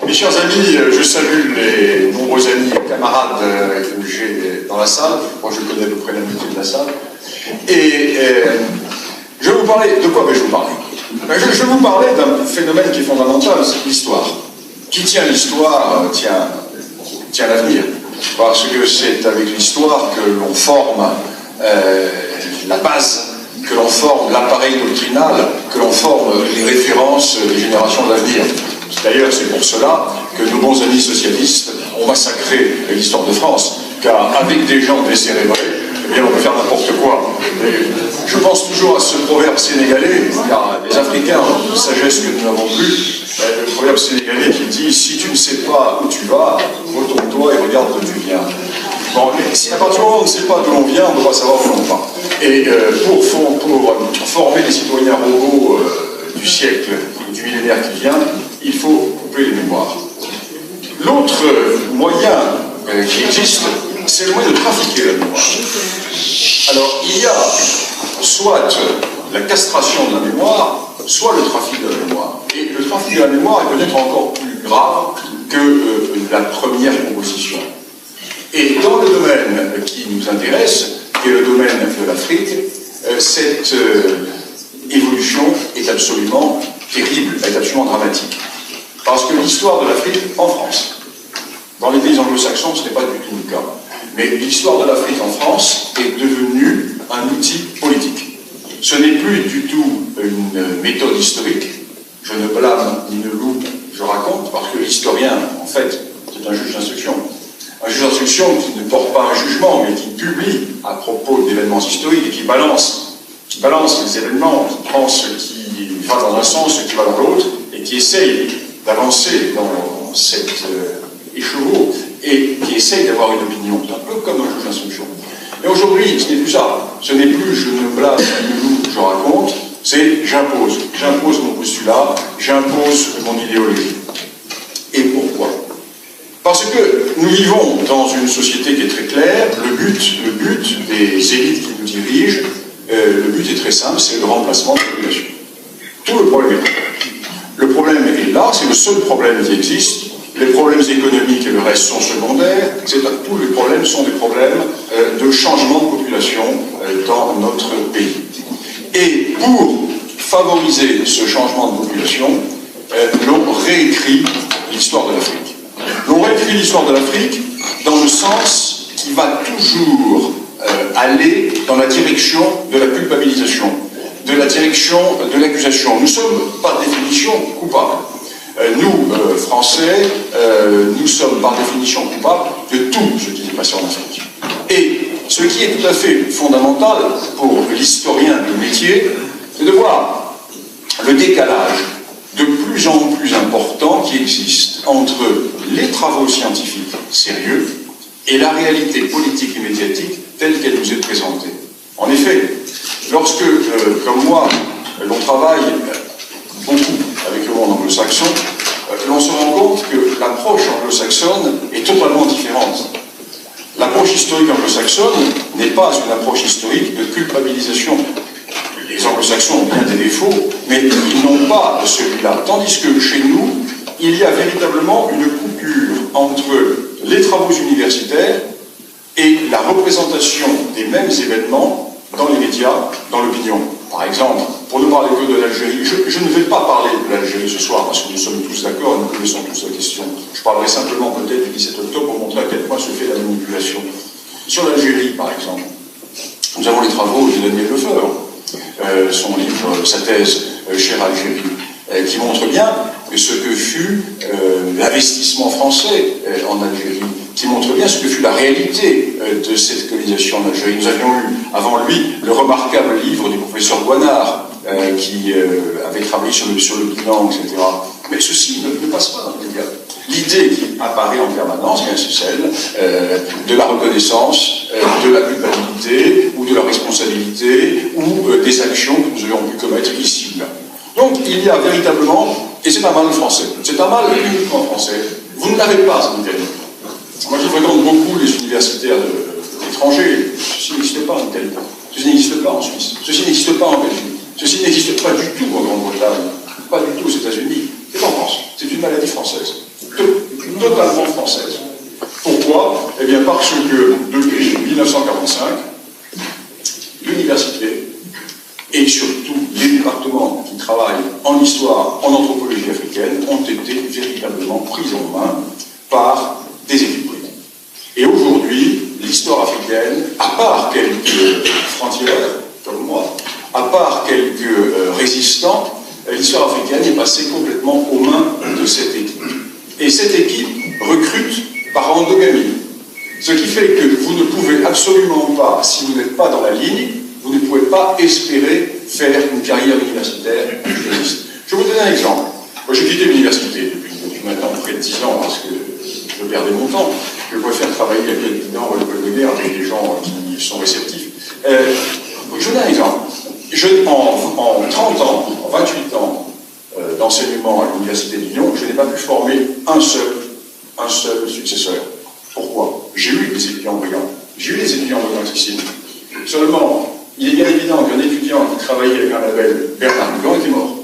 Mes chers amis, je salue les nombreux amis et camarades que j'ai dans la salle. Moi, je connais à peu près la moitié de la salle. Et je vais vous parler... De quoi vais-je vous parler? Je vais vous parler d'un phénomène qui est fondamental, c'est l'histoire. Qui tient l'histoire, tient l'avenir. Parce que c'est avec l'histoire que l'on forme la base, que l'on forme l'appareil doctrinal, que l'on forme les références des générations de l'avenir. D'ailleurs, c'est pour cela que nos bons amis socialistes ont massacré l'histoire de France, car avec des gens décérébrés, eh bien, on peut faire n'importe quoi. Et je pense toujours à ce proverbe sénégalais, car les Africains ont une sagesse que nous n'avons plus, le proverbe sénégalais qui dit « Si tu ne sais pas où tu vas, retourne-toi et regarde d'où tu viens ». Bon, mais si à partir du moment où on ne sait pas d'où l'on vient, on ne peut pas savoir où on va. Et pour former les citoyens robots du siècle, du millénaire qui vient, il faut couper les mémoires. L'autre moyen qui existe, c'est le moyen de trafiquer la mémoire. Alors, il y a soit la castration de la mémoire, soit le trafic de la mémoire. Et le trafic de la mémoire est peut-être encore plus grave que la première proposition. Et dans le domaine qui nous intéresse, qui est le domaine de l'Afrique, cette évolution est absolument terrible, est absolument dramatique. Parce que l'histoire de l'Afrique en France, dans les pays anglo-saxons, ce n'est pas du tout le cas. Mais l'histoire de l'Afrique en France est devenue un outil politique. Ce n'est plus du tout une méthode historique. Je ne blâme ni ne loue, je raconte, parce que l'historien, en fait, c'est un juge d'instruction. Un juge d'instruction qui ne porte pas un jugement, mais qui publie à propos d'événements historiques et qui balance les événements, qui prend ce qui va dans un sens, ce qui va dans l'autre, et qui essaye d'avancer dans cet écheveau et qui essaye d'avoir une opinion, un peu comme un juge d'instruction. Mais aujourd'hui, ce n'est plus ça. Ce n'est plus je ne blâme, je raconte, c'est j'impose. J'impose mon postulat, j'impose mon idéologie. Et pourquoi? Parce que nous vivons dans une société qui est très claire, le but des élites qui nous dirigent, le but est très simple, c'est le remplacement de la population. Tout le problème est là. Le problème est là, c'est le seul problème qui existe. Les problèmes économiques et le reste sont secondaires. Tous les problèmes sont des problèmes de changement de population dans notre pays. Et pour favoriser ce changement de population, l'on réécrit l'histoire de l'Afrique. L'on réécrit l'histoire de l'Afrique dans le sens qui va toujours aller dans la direction de la culpabilisation, de la direction de l'accusation. Nous ne sommes, par définition, coupables. Nous, Français, nous sommes par définition coupables de tout ce qui est passé en Afrique. Et ce qui est tout à fait fondamental pour l'historien de métier, c'est de voir le décalage de plus en plus important qui existe entre les travaux scientifiques sérieux et la réalité politique et médiatique telle qu'elle nous est présentée. En effet, lorsque, comme moi, l'on travaille beaucoup avec le monde anglo-saxon, l'on se rend compte que l'approche anglo-saxonne est totalement différente. L'approche historique anglo-saxonne n'est pas une approche historique de culpabilisation. Les anglo-saxons ont bien des défauts, mais ils n'ont pas celui-là. Tandis que chez nous, il y a véritablement une coupure entre les travaux universitaires et la représentation des mêmes événements dans les médias, dans l'opinion. Par exemple, pour ne parler que de l'Algérie, je ne vais pas parler de l'Algérie ce soir, parce que nous sommes tous d'accord et nous connaissons tous la question. Je parlerai simplement peut-être du 17 octobre pour montrer à quel point se fait la manipulation. Sur l'Algérie, par exemple, nous avons les travaux de Daniel Lefebvre, son livre, sa thèse « Chère Algérie », qui montre bien ce que fut l'investissement français en Algérie, qui montre bien ce que fut la réalité de cette colonisation en Algérie. Nous avions eu avant lui le remarquable livre du professeur Guanard, qui avait travaillé sur le bilan, etc. Mais ceci ne passe pas dans les médias. L'idée qui apparaît en permanence, c'est celle de la reconnaissance, de la culpabilité, ou de la responsabilité, ou des actions que nous aurions pu commettre ici ou là. Donc il y a véritablement, et c'est un mal français, c'est un mal uniquement français, vous ne l'avez pas en Italie. Moi je fréquente beaucoup les universitaires étrangers, ceci n'existe pas en Italie, ceci n'existe pas en Suisse, ceci n'existe pas en Belgique, ceci n'existe pas du tout en Grande-Bretagne, pas du tout aux États-Unis, et en France. C'est une maladie française. totalement française. Pourquoi? Eh bien parce que depuis 1945, l'université et surtout les départements qui travaillent en histoire, en anthropologie africaine, ont été véritablement pris en main par des équipes politiques. Et aujourd'hui, l'histoire africaine, à part quelques frontières, comme moi, à part quelques résistants, l'histoire africaine est passée complètement aux mains de cette équipe. Et cette équipe recrute par endogamie. Ce qui fait que vous ne pouvez absolument pas, si vous n'êtes pas dans la ligne, vous ne pouvez pas espérer faire une carrière universitaire juriste. Je vais vous donner un exemple. Moi, j'ai quitté l'université depuis maintenant près de 10 ans parce que je perdais mon temps. Je préfère travailler avec des étudiants ou l'école de guerre avec des gens qui sont réceptifs. Je vous donne un exemple. En 30 ans, en 28 ans d'enseignement à l'université de Lyon, je n'ai pas pu former un seul successeur. Pourquoi? J'ai eu des étudiants brillants. J'ai eu des étudiants brillants. Seulement, il est bien évident qu'un étudiant qui travaillait avec un label Bernard Lugan était mort.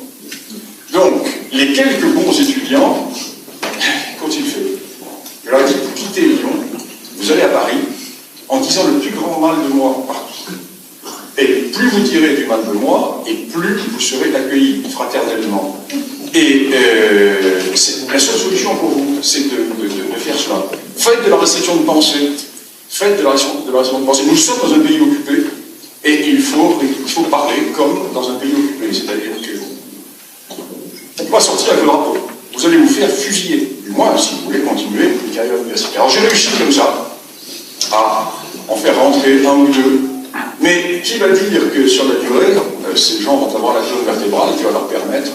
Donc, les quelques bons étudiants, qu'ont-ils fait? Je leur ai dit, vous quittez Lyon, vous allez à Paris, en disant le plus grand mal de moi partout. Et plus vous direz du mal de moi, et plus vous serez accueillis fraternellement. Et la seule solution pour vous, c'est de faire cela. Faites de la restriction de pensée. Faites de la restriction de pensée. Nous sommes dans un pays occupé, et il faut parler comme dans un pays occupé. C'est-à-dire que on ne peut pas sortir avec le drapeau. Vous allez vous faire fusiller. Du moins, si vous voulez continuer une carrière universitaire. Alors j'ai réussi comme ça à en faire rentrer un ou deux. Mais qui va dire que sur la durée, ces gens vont avoir la colonne vertébrale qui va leur permettre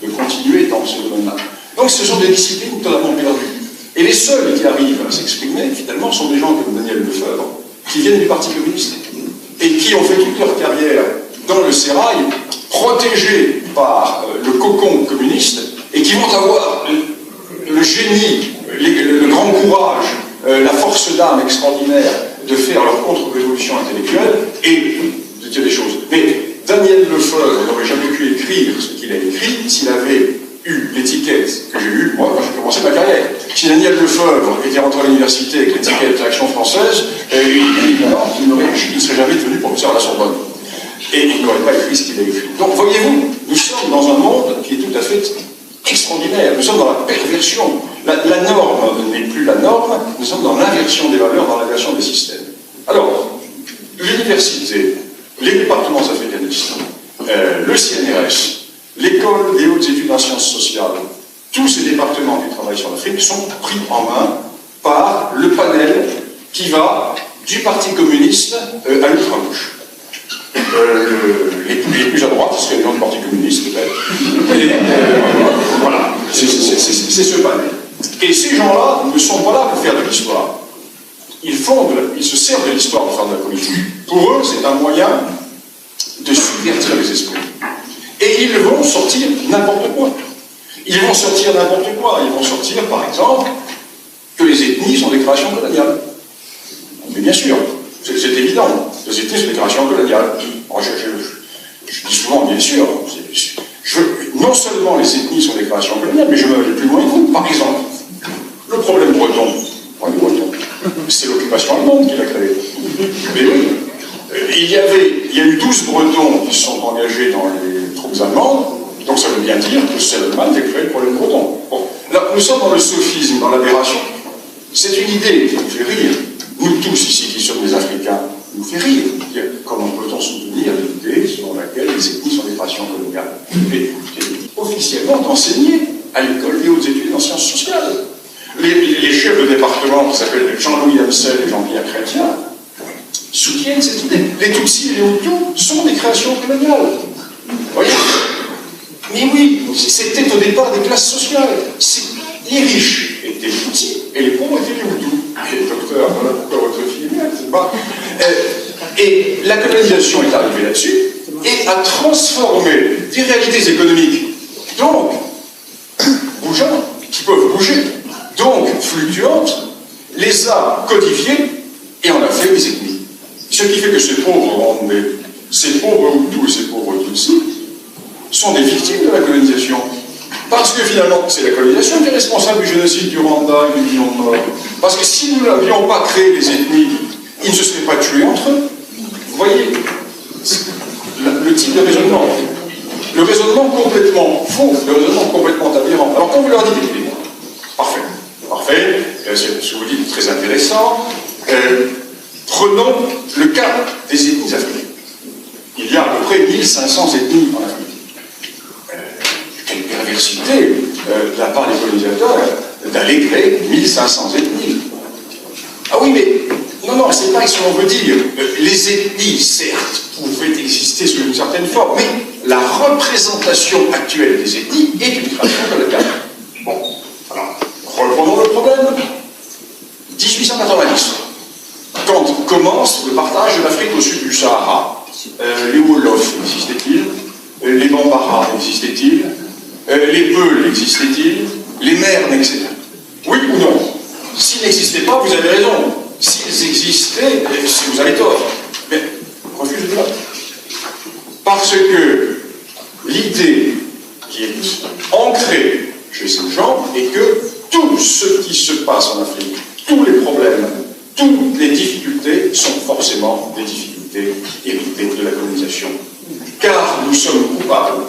de continuer dans ce domaine-là. Donc ce sont des disciplines totalement perdues. Et les seuls qui arrivent à s'exprimer, finalement, sont des gens comme Daniel Lefebvre, qui viennent du Parti communiste, et qui ont fait toute leur carrière dans le sérail, protégés par le cocon communiste, et qui vont avoir le génie, le grand courage, la force d'âme extraordinaire de faire leur contre-révolution intellectuelle et de dire des choses. Mais Daniel Lefebvre n'aurait jamais pu écrire ce qu'il a écrit s'il avait eu l'étiquette que j'ai eue, moi, quand j'ai commencé ma carrière. Si Daniel Lefebvre était rentré à l'université avec l'étiquette d'Action française, évidemment, il ne serait jamais devenu professeur à la Sorbonne. Et il n'aurait pas écrit ce qu'il a écrit. Donc, voyez-vous, nous sommes dans un monde qui est tout à fait extraordinaire. Nous sommes dans la perversion. La norme n'est plus la norme, nous sommes dans l'inversion des valeurs, dans l'inversion des systèmes. Alors, l'université, les départements africanistes, le CNRS, l'école des hautes études en sciences sociales, tous ces départements qui travaillent sur l'Afrique sont pris en main par le panel qui va du Parti communiste à l'ultra-gauche. Les plus à droite, ce serait les gens du Parti communiste, peut-être. Voilà, c'est ce panel. Et ces gens-là ne sont pas là pour faire de l'histoire. Ils se servent de l'histoire pour faire de la politique. Pour eux, c'est un moyen de subvertir les esprits. Et ils vont sortir n'importe quoi. Ils vont sortir n'importe quoi. Ils vont sortir, par exemple, que les ethnies sont des créations coloniales. Mais bien sûr, c'est évident. Les ethnies sont des créations coloniales. Je dis souvent, bien sûr, non seulement les ethnies sont des créations coloniales, mais je vais aller plus loin que vous. Par exemple, le problème breton, c'est l'occupation allemande qui l'a créé. Mais oui, il y a eu 12 Bretons qui se sont engagés dans les troupes allemandes, donc ça veut bien dire que c'est l'Allemagne qui a créé le problème breton. Bon, là, nous sommes dans le sophisme, dans l'aberration. C'est une idée qui nous fait rire. Nous tous ici qui sommes des Africains, nous fait rire. Comment peut-on soutenir l'idée selon laquelle les ethnies sont des créations coloniales? Mais officiellement enseigné à l'école des hautes études en sciences sociales. Les chefs de département qui s'appellent Jean-Louis Amsel et Jean-Pierre Chrétien soutiennent cette idée. Les Tutsis et les Hutus sont des créations coloniales. Vous voyez? Mais oui, c'était au départ des classes sociales. Les riches étaient les Tutsis et les pauvres étaient les Hutus. Et docteur, voilà pourquoi votre fille est bien, c'est pas. Et la colonisation est arrivée là-dessus et a transformé des réalités économiques, donc bougeantes, qui peuvent bouger, donc fluctuantes, les a codifiées et en a fait des ethnies. Ce qui fait que ces pauvres Rwandais, ces pauvres Hutus et ces pauvres Tutsis sont des victimes de la colonisation. Parce que finalement, c'est la colonisation qui est responsable du génocide du Rwanda et du million de morts. Parce que si nous n'avions pas créé les ethnies, ils ne se seraient pas tués entre eux. Vous voyez le type de raisonnement. Le raisonnement complètement faux, le raisonnement complètement aberrant. Alors quand vous leur dites, parfait, parfait, ce que vous dites est très intéressant, prenons le cas des ethnies africaines. Il y a à peu près 1500 ethnies en Afrique. Quelle perversité de la part des colonisateurs d'aller créer 1500 ethnies. Ah oui, mais non, c'est pas ce qu'on veut dire. Les ethnies, certes, pouvaient exister sous une certaine forme, mais la représentation actuelle des ethnies est une création coloniale. Bon, alors, reprenons le problème. 1890, quand commence le partage de l'Afrique au sud du Sahara, les Wolofs existaient-ils? Les Bambara existaient-ils? Les Peuls existaient-ils? Les Mers n'existaient pas? Oui ou non? S'ils n'existaient pas, vous avez raison. S'ils existaient, vous avez tort. Mais refusez-le. Parce que l'idée qui est ancrée chez ces gens est que tout ce qui se passe en Afrique, tous les problèmes, toutes les difficultés sont forcément des difficultés héritées de la colonisation. Car nous sommes coupables.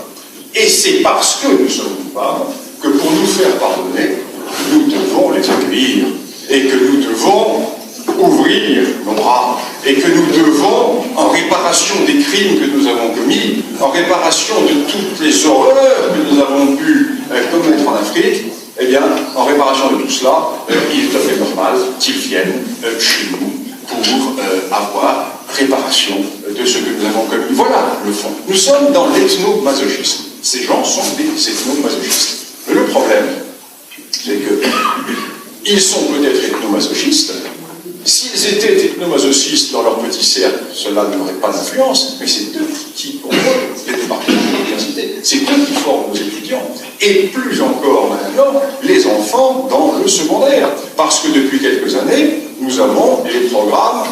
Et c'est parce que nous sommes coupables que pour nous faire pardonner, nous devons les accueillir. Et que nous devons ouvrir nos bras. Et que nous devons, en réparation des crimes que nous avons commis, en réparation de toutes les horreurs que nous avons pu commettre en Afrique, eh bien, en réparation de tout cela, il est tout à fait normal qu'ils viennent chez nous pour avoir réparation de ce que nous avons commis. Voilà le fond. Nous sommes dans l'ethnomasochisme. Ces gens sont des ethnomasochistes. Mais le problème, c'est qu'ils sont peut-être ethnomasochistes. S'ils étaient ethnomasochistes dans leur petit cercle, cela n'aurait pas d'influence, mais c'est eux qui contrôlent les départements de l'université. C'est eux qui forment nos étudiants. Et plus encore maintenant, les enfants dans le secondaire. Parce que depuis quelques années, nous avons les programmes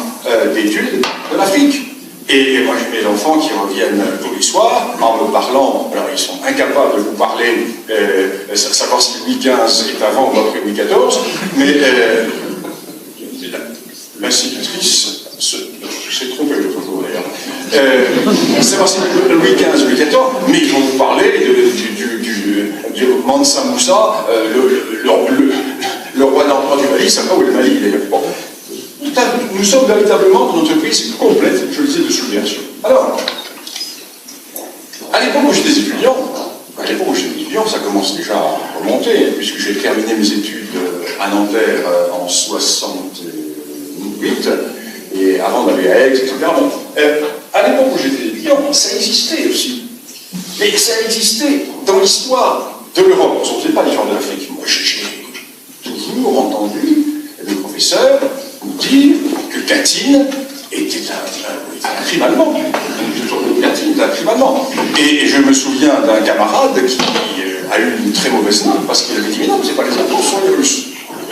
d'études de l'Afrique. Et moi j'ai mes enfants qui reviennent tous les soirs en me parlant, alors ils sont incapables de vous parler, savoir si Louis XV est avant ou après Louis XIV, mais l'institutrice s'est trompée l'autre jour d'ailleurs. Savoir si Louis XV ou Louis XIV, mais ils vont vous parler du Mansa Moussa, le roi d'empereur du Mali, ça va où est le Mali d'ailleurs. Bon. Nous sommes véritablement dans une entreprise complète, je le disais, de subversion. Alors, à l'époque où j'étais étudiant, ça commence déjà à remonter, puisque j'ai terminé mes études à Nanterre en 68, et avant d'aller à Aix, etc. Bon, à l'époque où j'étais étudiant, ça existait aussi. Mais ça existait dans l'histoire de l'Europe. On ne faisait pas l'histoire de l'Afrique. Moi, j'ai toujours entendu des professeurs nous dire que Katyn était un crime allemand. Katyn était un crime allemand. Et je me souviens d'un camarade qui a eu une très mauvaise note parce qu'il avait dit mais non, c'est pas les Allemands, ce sont les Russes.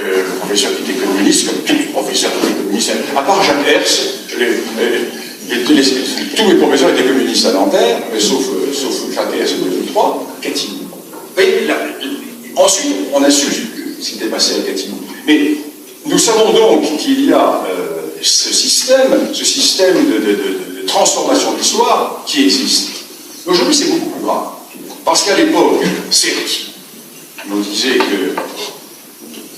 Le professeur qui était communiste, comme tous les professeurs qui étaient communistes, à part Jacques Hertz, tous les professeurs étaient communistes à Nanterre, sauf Jacques Hertz de 2003, Katyn. Ensuite, on a su ce qui était passé à Katyn. Mais nous savons donc qu'il y a ce système de transformation de l'histoire qui existe. Aujourd'hui, c'est beaucoup plus grave. Parce qu'à l'époque, certes, on nous disait que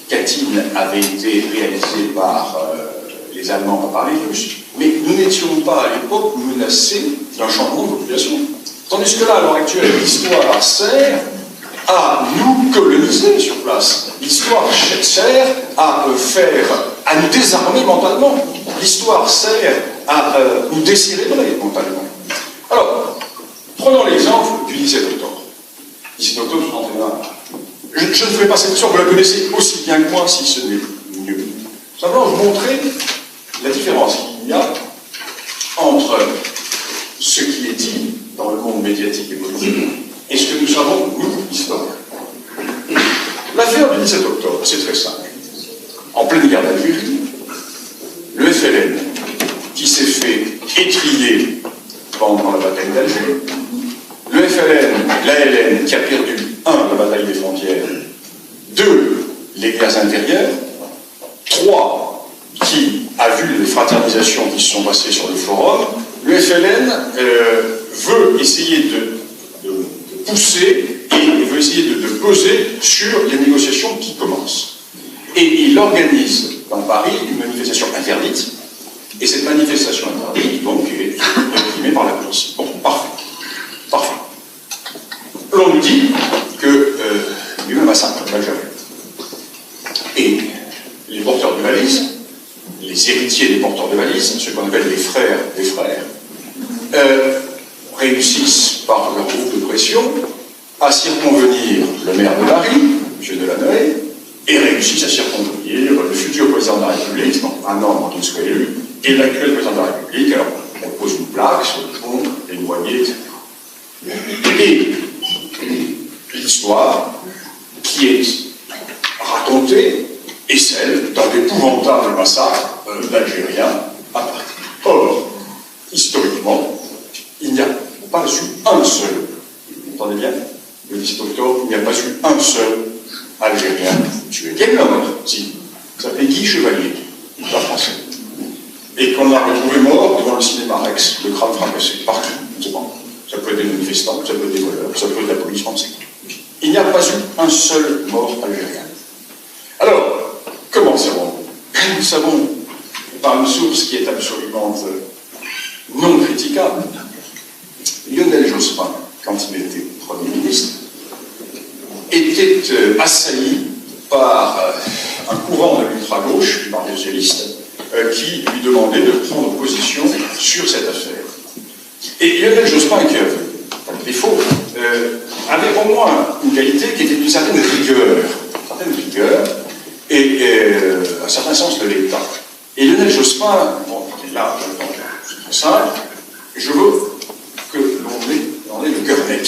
Katyn avait été réalisé par les Allemands, pas par les Russes, mais nous n'étions pas à l'époque menacés d'un changement de population. Tandis que là, à l'heure actuelle, l'histoire sert à nous coloniser sur place. L'histoire sert à nous désarmer mentalement. L'histoire sert à nous décérébrer mentalement. Alors, prenons l'exemple du 17 octobre. 17 octobre 1961. Je ne ferai pas cette histoire, vous la connaissez aussi bien que moi, si ce n'est mieux. Simplement, vous montrer la différence qu'il y a entre ce qui est dit dans le monde médiatique et politique et ce que nous savons, nous, historiens. L'affaire du 17 octobre, c'est très simple. En pleine guerre d'Algérie, le FLN, qui s'est fait étrier pendant la bataille d'Alger, le FLN, l'ALN, qui a perdu 1. La bataille des frontières. 2. Les guerres intérieures. 3. Qui a vu les fraternisations qui se sont passées sur le forum. Le FLN veut essayer de pousser et veut essayer de peser sur les négociations qui commencent. Et il organise dans Paris une manifestation interdite, et cette manifestation interdite, donc, est réprimée par la police. Bon, parfait. Parfait. L'on nous dit que il y a eu un massacre d'Algérie. Et les porteurs de valises, les héritiers des porteurs de valises, ceux qu'on appelle les frères des frères, réussissent par leur groupe de pression à circonvenir le maire de Paris, M. Delanoë, et réussissent à circonvenir le futur président de la République, donc un an avant qu'il soit élu, et l'actuel président de la République. Alors, on pose une plaque sur le pont, les noyers, etc. Et l'histoire qui est racontée est celle d'un épouvantable massacre d'Algériens à Paris. Or, historiquement, il n'y a pas eu un seul, vous entendez bien, le 17 octobre, il n'y a pas eu un seul Algérien tué. Quel homme, si, ça s'appelait Guy Chevalier, pas français. Et qu'on a retrouvé mort devant le cinéma Rex, le crâne fracassé, partout. Ça peut être des manifestants, ça peut être des voleurs, ça peut être la police française. Il n'y a pas eu un seul mort algérien. Alors, comment savons-nous? Nous savons, par une source qui est absolument non critiquable, Lionel Jospin, quand il était Premier ministre, était assailli par un courant de l'ultra-gauche, du Parti socialiste, qui lui demandait de prendre position sur cette affaire. Et Lionel Jospin, qui avait un défaut, avait au moins une qualité qui était d'une certaine rigueur, et un certain sens de l'État. Et Lionel Jospin, bon, il est là, c'est très simple, je veux que l'on ait le cœur net.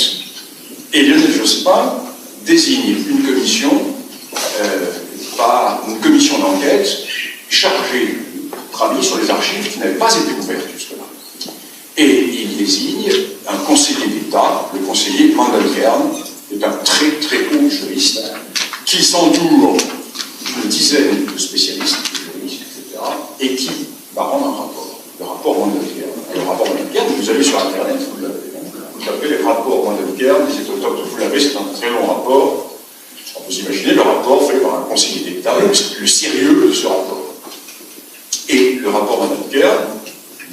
Et Lionel Jospin désigne une commission d'enquête chargée de travailler sur les archives qui n'avaient pas été ouvertes jusque-là. Et il désigne un conseiller d'État, le conseiller Mandelkern, qui est un très très haut juriste, qui s'entoure d'une dizaine de spécialistes, de juristes, etc., et qui va rendre un rapport, le rapport Mandelkern. Et le rapport Mandelkern, vous avez sur Internet, vous avez les rapports Mandelkern, vous l'avez, c'est un très long rapport. Vous imaginez le rapport fait par un conseiller d'État, le sérieux de ce rapport. Et le rapport Mandelkern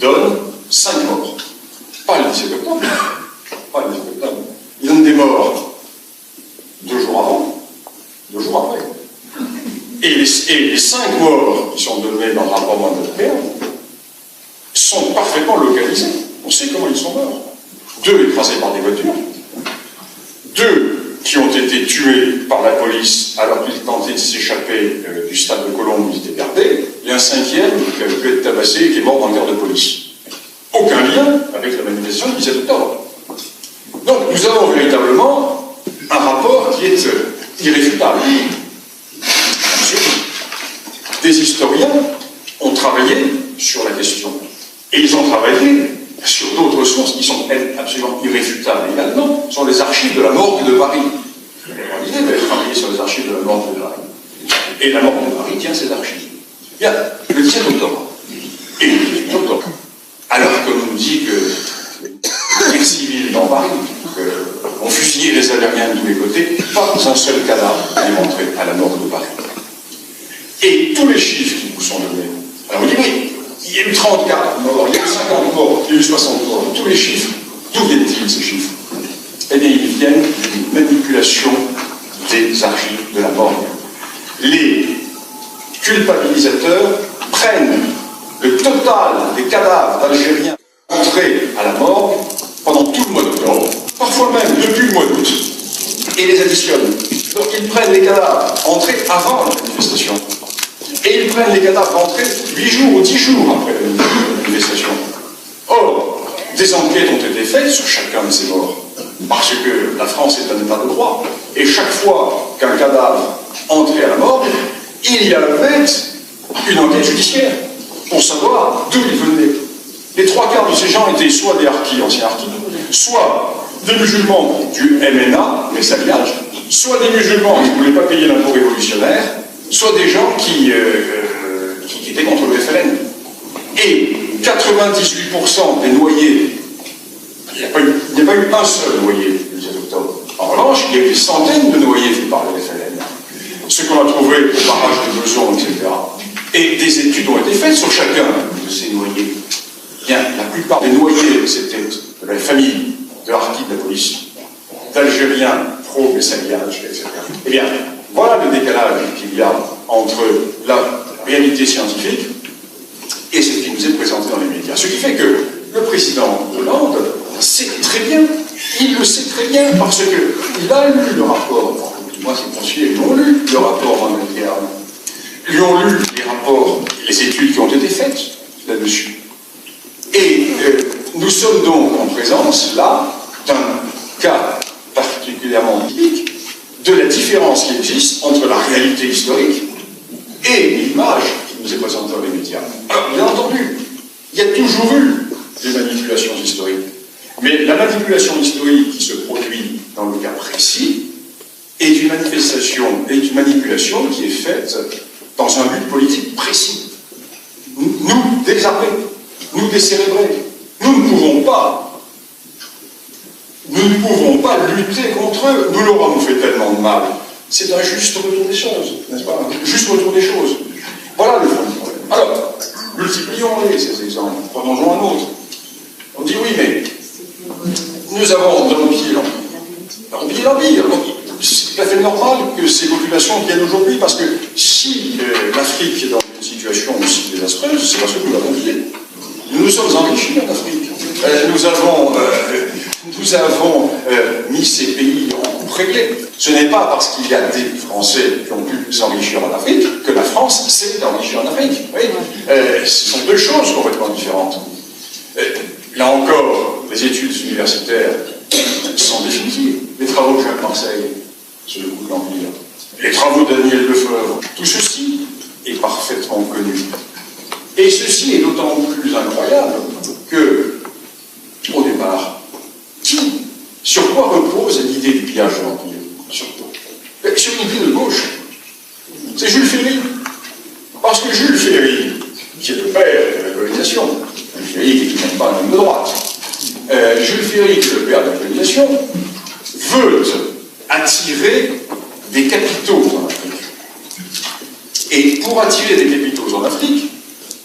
donne 5 morts. Pas le 17 octobre. Pas le 17 octobre. Il donne des morts 2 jours avant, 2 jours après. Et les 5 morts qui sont donnés dans le rapport Mandelkern sont parfaitement localisés. On sait comment ils sont morts. 2 écrasés par des voitures. 2 qui ont été tués par la police alors qu'ils tentaient de s'échapper du stade de Colombes où ils étaient gardés, et un 5e qui a pu être tabassé et qui est mort dans le garde de police. Aucun lien avec la manifestation du 17 octobre. Donc nous avons véritablement un rapport qui est irréfutable. Ensuite, des historiens ont travaillé sur la question. Et ils ont travaillé sur d'autres sources qui sont, elles, absolument irréfutables également, sont les archives de la morgue de Paris. L'idée d'être travaillé sur les archives de la morgue de Paris. Et la morgue de Paris tient ces archives. Bien, le 17 octobre. Et le 18 octobre. Alors qu'on nous dit que les guerres civiles dans Paris, qu'on fusillait les Algériens de tous les côtés, pas un seul cadavre n'est montré à la morgue de Paris. Et tous les chiffres qui nous sont donnés. Alors on dit oui, il y a eu 30 cas morts, il y a eu 50 morts, il y a eu 60 morts. Tous les chiffres, d'où viennent-ils ces chiffres? Eh bien, ils viennent d'une manipulation des archives de la morgue. Les culpabilisateurs prennent le total des cadavres d'Algériens entrés à la morgue pendant tout le mois d'octobre, parfois même depuis le mois d'août, et les additionnent. Donc ils prennent les cadavres entrés avant la manifestation, et ils prennent les cadavres entrés 8 jours ou 10 jours après la manifestation. Or, des enquêtes ont été faites sur chacun de ces morts, parce que la France est un état de droit, et chaque fois qu'un cadavre entrait à la morgue, il y avait une enquête judiciaire pour savoir d'où ils venaient. Les 3 quarts de ces gens étaient soit des harkis, anciens harkis, soit des musulmans du MNA, Messaliage, soit des musulmans qui ne voulaient pas payer l'impôt révolutionnaire, soit des gens qui étaient contre le FLN. Et 98% des noyés, il n'y a pas eu un seul noyé le 17 octobre. En revanche, il y a eu des centaines de noyés faits par le FLN. Ce qu'on a trouvé au barrage de Besançon, etc. Et des études ont été faites sur chacun de ces noyés. Bien, la plupart des noyés, c'était de la famille de Harki de la police, d'Algériens pro-Messaliage, etc. Eh bien, voilà le décalage qu'il y a entre la réalité scientifique et ce qui nous est présenté dans les médias. Ce qui fait que le président Hollande sait très bien, il le sait très bien, parce qu'il a lu le rapport. Moi, ces conseillers l'ont lu, le rapport en interne. Ils ont lu les rapports, les études qui ont été faites là-dessus. Et nous sommes donc en présence, là, d'un cas particulièrement typique de la différence qui existe entre la réalité historique et l'image qui nous est présentée dans les médias. Alors, bien entendu, il y a toujours eu des manipulations historiques. Mais la manipulation historique qui se produit dans le cas précis est une manipulation qui est faite dans un but politique précis. Nous désarmer, nous décérébrer. Nous ne pouvons pas lutter contre eux. Nous leur avons fait tellement de mal. C'est un juste retour des choses, n'est-ce pas? Un juste retour des choses. Voilà le fond du problème. Alors, multiplions-les, ces exemples. Prenons-en un autre. On dit oui, mais nous avons dans nos pieds l'Empire. C'est tout à fait normal que ces populations viennent aujourd'hui, parce que si l'Afrique est dans une situation aussi désastreuse, c'est parce que nous l'avons fait. Nous nous sommes enrichis en Afrique. Nous avons mis ces pays en coupe réglée. Ce n'est pas parce qu'il y a des Français qui ont pu s'enrichir en Afrique que la France s'est enrichie en Afrique. Oui. Ce sont deux choses complètement différentes. Là encore, les études universitaires sont définitives. Les travaux de Jacques Marseille sur le coup de l'Empire, les travaux de Daniel Lefebvre, tout ceci est parfaitement connu. Et ceci est d'autant plus incroyable que, au départ, sur quoi repose l'idée du pillage de l'Empire? Sur une idée de gauche. C'est Jules Ferry. Parce que Jules Ferry, qui est le père de la colonisation, Jules Ferry qui n'est même pas un homme de droite, Jules Ferry, qui est le père de la colonisation, veut attirer des capitaux en Afrique. Et pour attirer des capitaux en Afrique,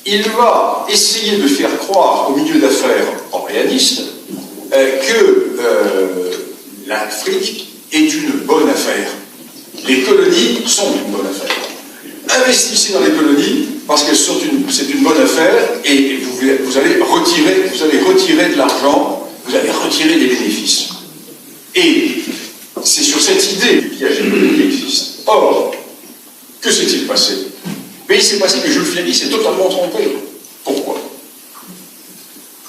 il va essayer de faire croire au milieu d'affaires orléaniste que l'Afrique est une bonne affaire. Les colonies sont une bonne affaire. Investissez dans les colonies parce que c'est une bonne affaire et vous allez retirer de l'argent, vous allez retirer des bénéfices. Et c'est sur cette idée du piège économique qui existe. Or, que s'est-il passé? Mais il s'est passé que Jules Ferry s'est totalement trompé. Pourquoi?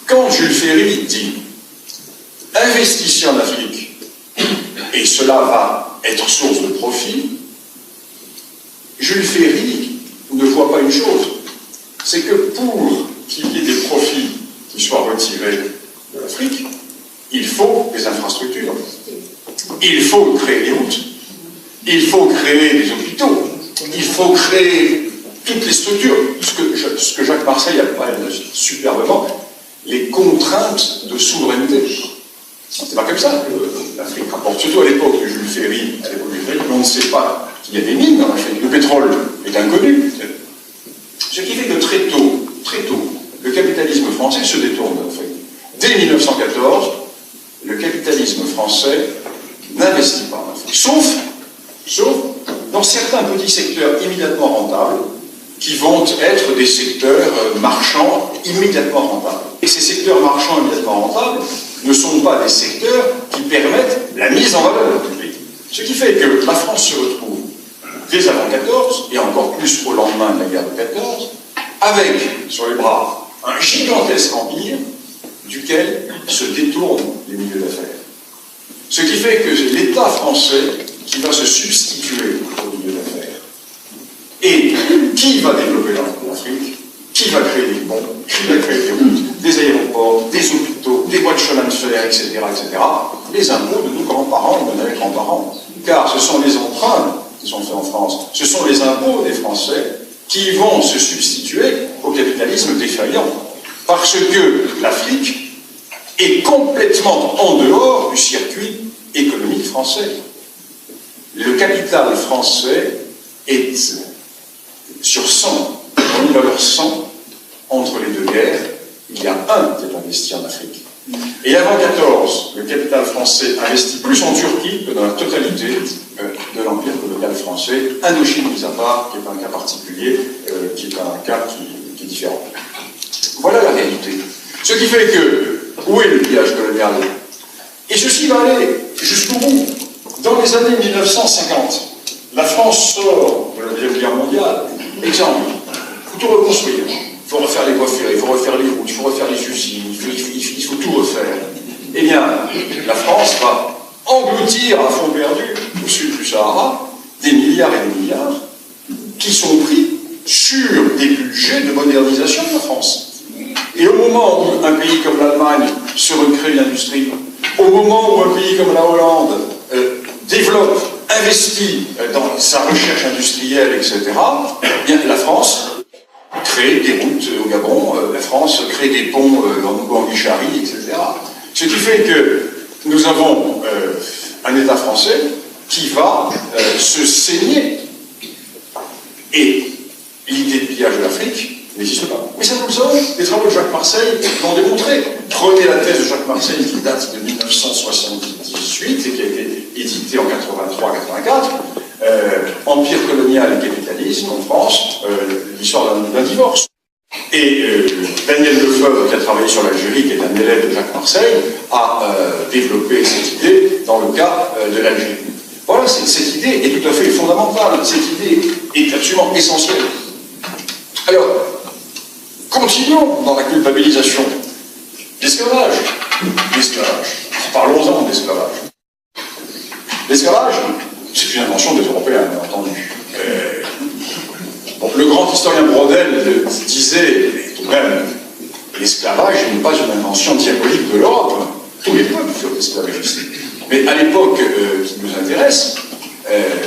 Quand Jules Ferry dit « investissez en Afrique et cela va être source de profit », Jules Ferry ne voit pas une chose, c'est que pour qu'il y ait des profits qui soient retirés de l'Afrique, il faut des infrastructures, il faut créer des routes, il faut créer des hôpitaux, il faut créer toutes les structures, ce que Jacques Marseille appelle superbement les contraintes de souveraineté. C'est pas comme ça que l'Afrique rapporte, surtout à l'époque de Jules Ferry, on ne sait pas qu'il y a des mines dans l'Afrique, le pétrole est inconnu. Ce qui fait que très tôt, le capitalisme français se détourne de l'Afrique. Dès 1914, le capitalisme français n'investit pas en Afrique, sauf dans certains petits secteurs immédiatement rentables, qui vont être des secteurs marchands immédiatement rentables. Et ces secteurs marchands immédiatement rentables ne sont pas des secteurs qui permettent la mise en valeur du pays. Ce qui fait que la France se retrouve, dès avant 14, et encore plus au lendemain de la guerre de 14, avec sur les bras un gigantesque empire duquel se détournent les milieux d'affaires. Ce qui fait que c'est l'État français qui va se substituer au milieu d'affaires. Et qui va développer l'Afrique? Qui va créer des ponts? Qui va créer des routes, des aéroports, des hôpitaux, des voies de chemin de fer, etc., etc., les impôts de nos grands-parents et de nos grands-parents. Car ce sont les emprunts qui sont faits en France, ce sont les impôts des Français qui vont se substituer au capitalisme défaillant. Parce que l'Afrique est complètement en dehors du circuit économique français. Le capital français est sur 100, on y valeur 100, entre les deux guerres, il y a un qui est investi en Afrique. Et avant 14, le capital français investit plus en Turquie que dans la totalité de l'empire colonial français, Indochine mis à part, qui est un cas particulier, qui est un cas qui est différent. Voilà la réalité. Ce qui fait que, où est le pillage colonial? Et ceci va aller jusqu'au bout. Dans les années 1950, la France sort de la Deuxième Guerre mondiale. Exemple, il faut tout reconstruire. Il faut refaire les voies ferrées, il faut refaire les routes, il faut refaire les usines, il faut tout refaire. Eh bien, la France va engloutir à fond perdu, au sud du Sahara, des milliards et des milliards qui sont pris sur des budgets de modernisation de la France. Et au moment où un pays comme l'Allemagne se recrée l'industrie, au moment où un pays comme la Hollande développe, investit dans sa recherche industrielle, etc., eh bien, la France crée des routes au Gabon, la France crée des ponts en Guichari, etc. Ce qui fait que nous avons un État français qui va se saigner. Et l'idée de pillage de l'Afrique n'existe pas. Mais ça, nous le savons, les travaux de Jacques Marseille l'ont démontré. Prenez la thèse de Jacques Marseille qui date de 1978 et qui a été éditée en 83-84. Empire colonial et capitalisme en France, l'histoire d'un divorce. Et Daniel Lefebvre, qui a travaillé sur l'Algérie, qui est un élève de Jacques Marseille, a développé cette idée dans le cas de l'Algérie. Voilà, cette idée est tout à fait fondamentale, cette idée est absolument essentielle. Alors, continuons dans la culpabilisation. L'esclavage. Parlons-en d'esclavage. L'esclavage, c'est une invention des Européens, bien entendu. Bon, le grand historien Brodel disait, tout de même, l'esclavage n'est pas une invention diabolique de l'Europe. Tous les peuples furent esclavagistes. Mais à l'époque qui nous intéresse,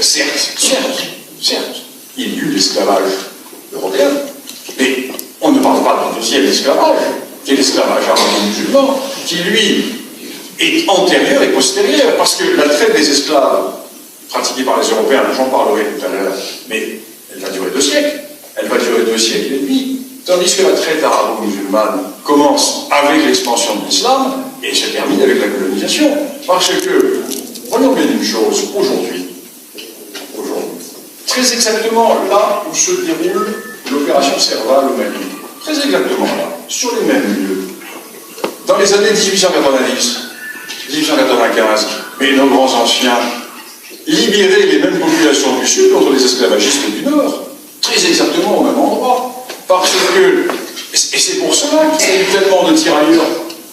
certes, il y eut l'esclavage européen, mais on ne parle pas d'un deuxième esclavage, qui est l'esclavage arabo-musulman, qui lui est antérieur et postérieur, parce que la traite des esclaves pratiquée par les Européens, j'en parlerai tout à l'heure, mais elle va durer 2 siècles. Elle va durer 2 siècles et demi. Tandis que la traite arabo-musulmane commence avec l'expansion de l'islam et se termine avec la colonisation. Parce que, voyons bien une chose, aujourd'hui, très exactement là où se déroule l'opération Serval au Mali, très exactement là, sur les mêmes lieux, dans les années 1890, 1895, mais nos grands anciens libérer les mêmes populations du Sud contre les esclavagistes du Nord, très exactement au même endroit. Parce que, et c'est pour cela qu'il y a eu tellement de tirailleurs,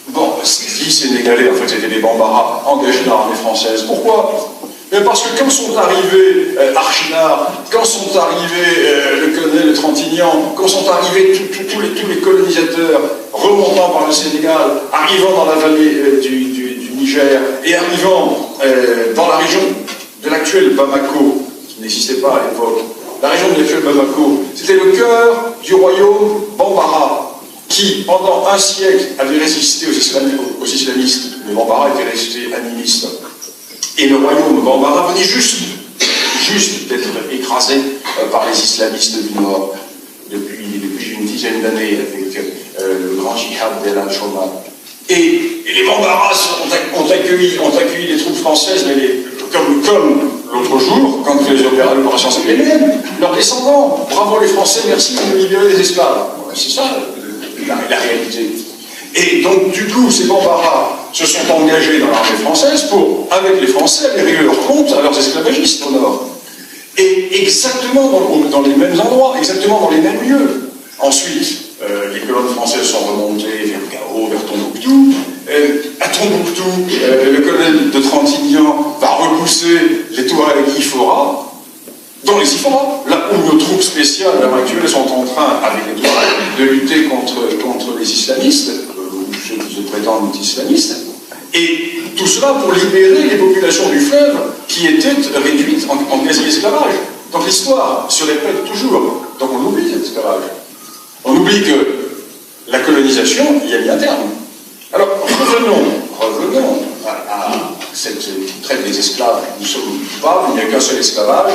bon, 10 Sénégalais, en fait c'était des Bambara, engagés dans l'armée française. Pourquoi? Mais parce que quand sont arrivés Archinard, quand sont arrivés le colonel Trintignant, quand sont arrivés tous les colonisateurs remontant par le Sénégal, arrivant dans la vallée du Niger et arrivant dans la région de l'actuel Bamako, qui n'existait pas à l'époque, la région de l'actuel Bamako, c'était le cœur du royaume Bambara, qui, pendant un siècle, avait résisté aux islamistes. Les Bambara étaient restés animistes. Et le royaume Bambara venait juste d'être écrasé par les islamistes du Nord depuis une dizaine d'années, avec le grand djihad d'El Al-Shoma. Et les Bambara ont accueilli les troupes françaises, mais comme l'autre jour, quand l'opération s'appelait même, leurs descendants, bravo les Français, merci de nous libérer des esclaves. C'est ça la réalité. Et donc, du coup, ces Bambara se sont engagés dans l'armée française pour, avec les Français, aller régler leur compte à leurs esclavagistes au Nord. Et exactement dans les mêmes endroits, exactement dans les mêmes lieux. Ensuite, les colonnes françaises sont remontées vers Gao, vers Tombouctou. À Tombouctou, le colonel de Trintignant va repousser les Touaregs Ifora, dans les Ifora, là où nos troupes spéciales à l'heure actuelle sont en train, avec les Touaregs, de lutter contre les islamistes, ceux qui se prétendent islamistes, et tout cela pour libérer les populations du fleuve qui étaient réduites en quasi-esclavage. Donc l'histoire se répète toujours. Donc on oublie cet esclavage. On oublie que la colonisation y a mis un terme. Alors revenons à cette traite des esclaves. Nous sommes coupables, il n'y a qu'un seul esclavage.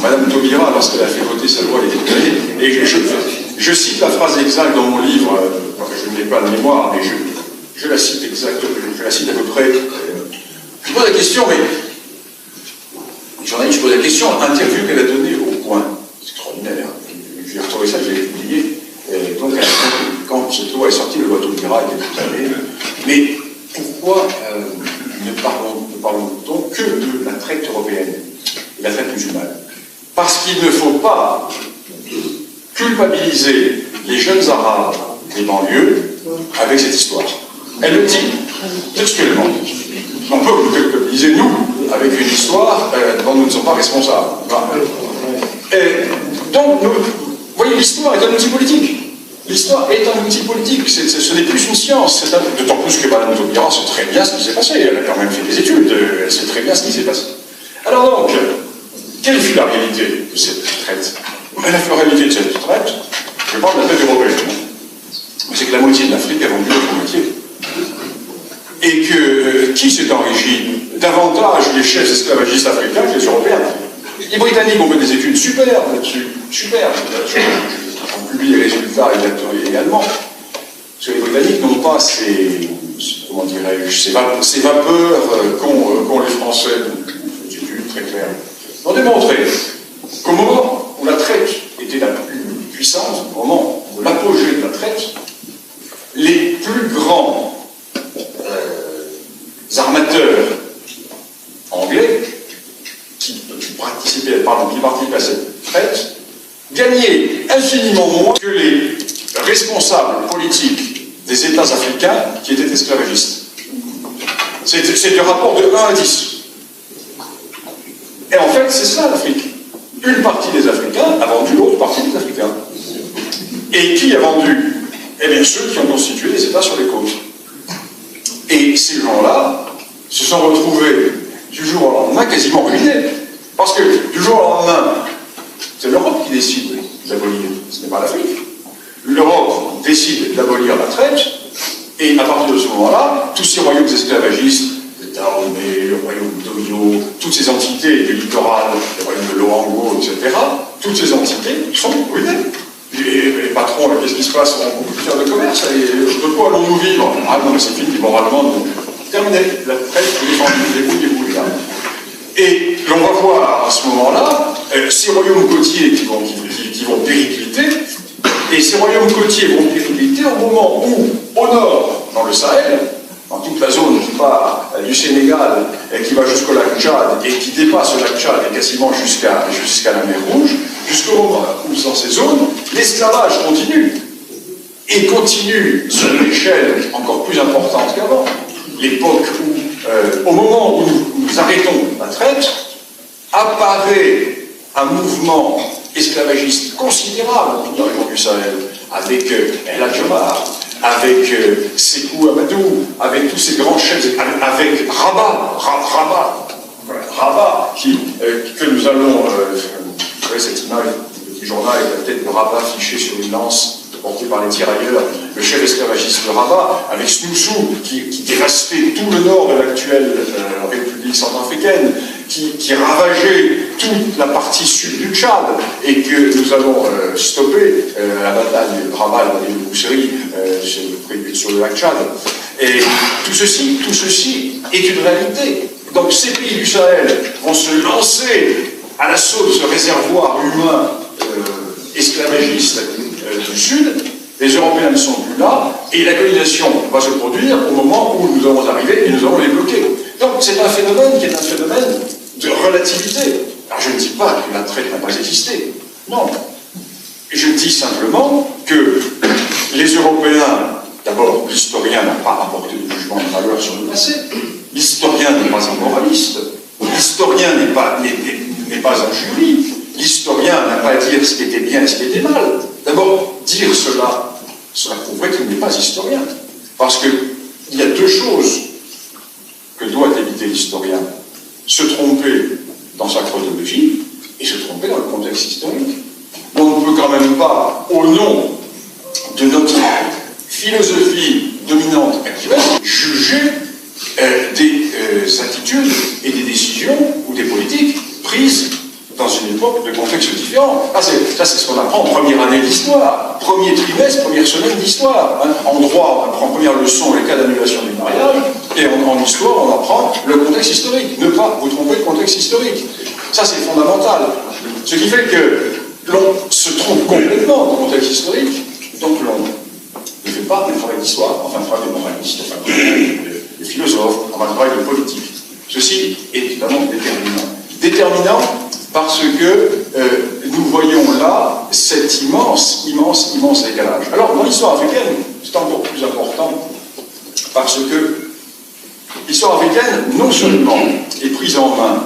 Madame Taubira, lorsqu'elle a fait voter sa loi, elle était créée. Et je cite la phrase exacte dans mon livre, je ne l'ai pas de mémoire, mais je la cite exactement, je la cite à peu près. Je pose la question, mais le journaliste pose la question, interview qu'elle a donnée au Point. C'est extraordinaire. J'ai retrouvé ça, je l'ai publié. Donc, quand cette loi est sortie, la loi Taubira était tout à l'heure. Mais pourquoi ne parlons-nous que de la traite européenne et la traite musulmane? Parce qu'il ne faut pas culpabiliser les jeunes arabes des banlieues avec cette histoire. Elle le dit textuellement. On peut nous culpabiliser, nous, avec une histoire dont nous ne sommes pas responsables. Donc, vous voyez, l'histoire est un outil politique. L'histoire est un outil politique, ce n'est plus une science. D'autant plus que Mme Taubira sait très bien ce qui s'est passé. Elle a quand même fait des études, elle sait très bien ce qui s'est passé. Alors donc, quelle fut la réalité de cette traite? La réalité de cette traite, je parle de la traite européenne, c'est que la moitié de l'Afrique a vendu l'autre moitié. Et que qui s'est enrichi davantage les chefs esclavagistes africains que les Européens? Les Britanniques ont fait des études superbes là-dessus, superbes. On publie les résultats également. Parce que les Britanniques n'ont pas comment dirais-je, ces vapeurs qu'ont les Français. Des études très claires. Ils ont démontré qu'au moment où la traite était la plus puissante, au moment de l'apogée de la traite, les plus grands armateurs anglais qui participaient à cette traite gagnaient infiniment moins que les responsables politiques des États africains qui étaient esclavagistes. C'est du rapport de 1 à 10. Et en fait, c'est ça l'Afrique. Une partie des Africains a vendu l'autre partie des Africains. Et qui a vendu? Eh bien, ceux qui ont constitué les États sur les côtes. Et ces gens-là se sont retrouvés du jour au lendemain quasiment ruinés. Parce que du jour au lendemain, c'est l'Europe qui décide d'abolir, ce n'est pas l'Afrique. L'Europe décide d'abolir la traite, et à partir de ce moment-là, tous ces royaumes esclavagistes, Dahomey, le royaume d'Oyo, toutes ces entités du littoral, le royaume de Loango, etc., toutes ces entités sont ruinées. Les patrons, qu'est-ce qui se passe? On peut plus faire de commerce, de quoi allons-nous vivre? Ah non, mais c'est fini, moralement, terminé, la traite, débrouillez-vous, là. Et l'on va voir à ce moment-là ces royaumes côtiers qui vont péricliter, et ces royaumes côtiers vont péricliter au moment où, au nord, dans le Sahel, dans toute la zone qui part du Sénégal et qui va jusqu'au lac Tchad et qui dépasse le lac Tchad et quasiment jusqu'à la mer Rouge, jusqu'au moment où, dans ces zones, l'esclavage continue. Et continue sur une échelle encore plus importante qu'avant. L'époque où, au moment où nous arrêtons la traite, apparaît un mouvement esclavagiste considérable dans la région du Sahel, avec El Hadj Omar, avec Sékou Amadou, avec tous ces grands chefs, avec Rabat, que nous allons, vous voyez cette image du petit journal avec la tête de Rabat fichée sur une lance, porté par les tirailleurs, le chef esclavagiste de Rabat, avec Snoussou, qui dévastait tout le nord de l'actuelle République centrafricaine, qui ravageait toute la partie sud du Tchad, et que nous allons stopper la bataille de Rabat et de Bousserie sur le lac Tchad. Et tout ceci est une réalité. Donc ces pays du Sahel vont se lancer à l'assaut de ce réservoir humain esclavagiste du Sud. Les Européens ne sont plus là, et la colonisation va se produire au moment où nous allons arriver et nous allons les bloquer. Donc c'est un phénomène qui est un phénomène de relativité. Alors je ne dis pas que la traite n'a pas existé, non. Je dis simplement que les Européens, d'abord, l'historien n'a pas apporté de jugement de valeur sur le passé, l'historien n'est pas un moraliste, l'historien n'est pas un jury, l'historien n'a pas à dire ce qui était bien et ce qui était mal. D'abord, dire cela prouverait qu'il n'est pas historien. Parce qu'il y a deux choses que doit éviter l'historien. Se tromper dans sa chronologie et se tromper dans le contexte historique. On ne peut quand même pas, au nom de notre philosophie dominante actuelle, juger des attitudes et des décisions ou des politiques prises dans une époque de contexte différent. Ça, c'est ce qu'on apprend en première année d'histoire, premier trimestre, première semaine d'histoire. Hein. En droit, on apprend en première leçon les cas d'annulation du mariage, et en histoire, on apprend le contexte historique. Ne pas vous tromper de contexte historique. Ça, c'est fondamental. Ce qui fait que l'on se trompe complètement dans le contexte historique, donc l'on ne fait pas le travail d'histoire, enfin le travail des moralistes, enfin des philosophes, enfin le travail de politique. Ceci est évidemment déterminant parce que nous voyons là cet immense décalage. Alors, dans l'histoire africaine, c'est encore plus important parce que l'histoire africaine, non seulement est prise en main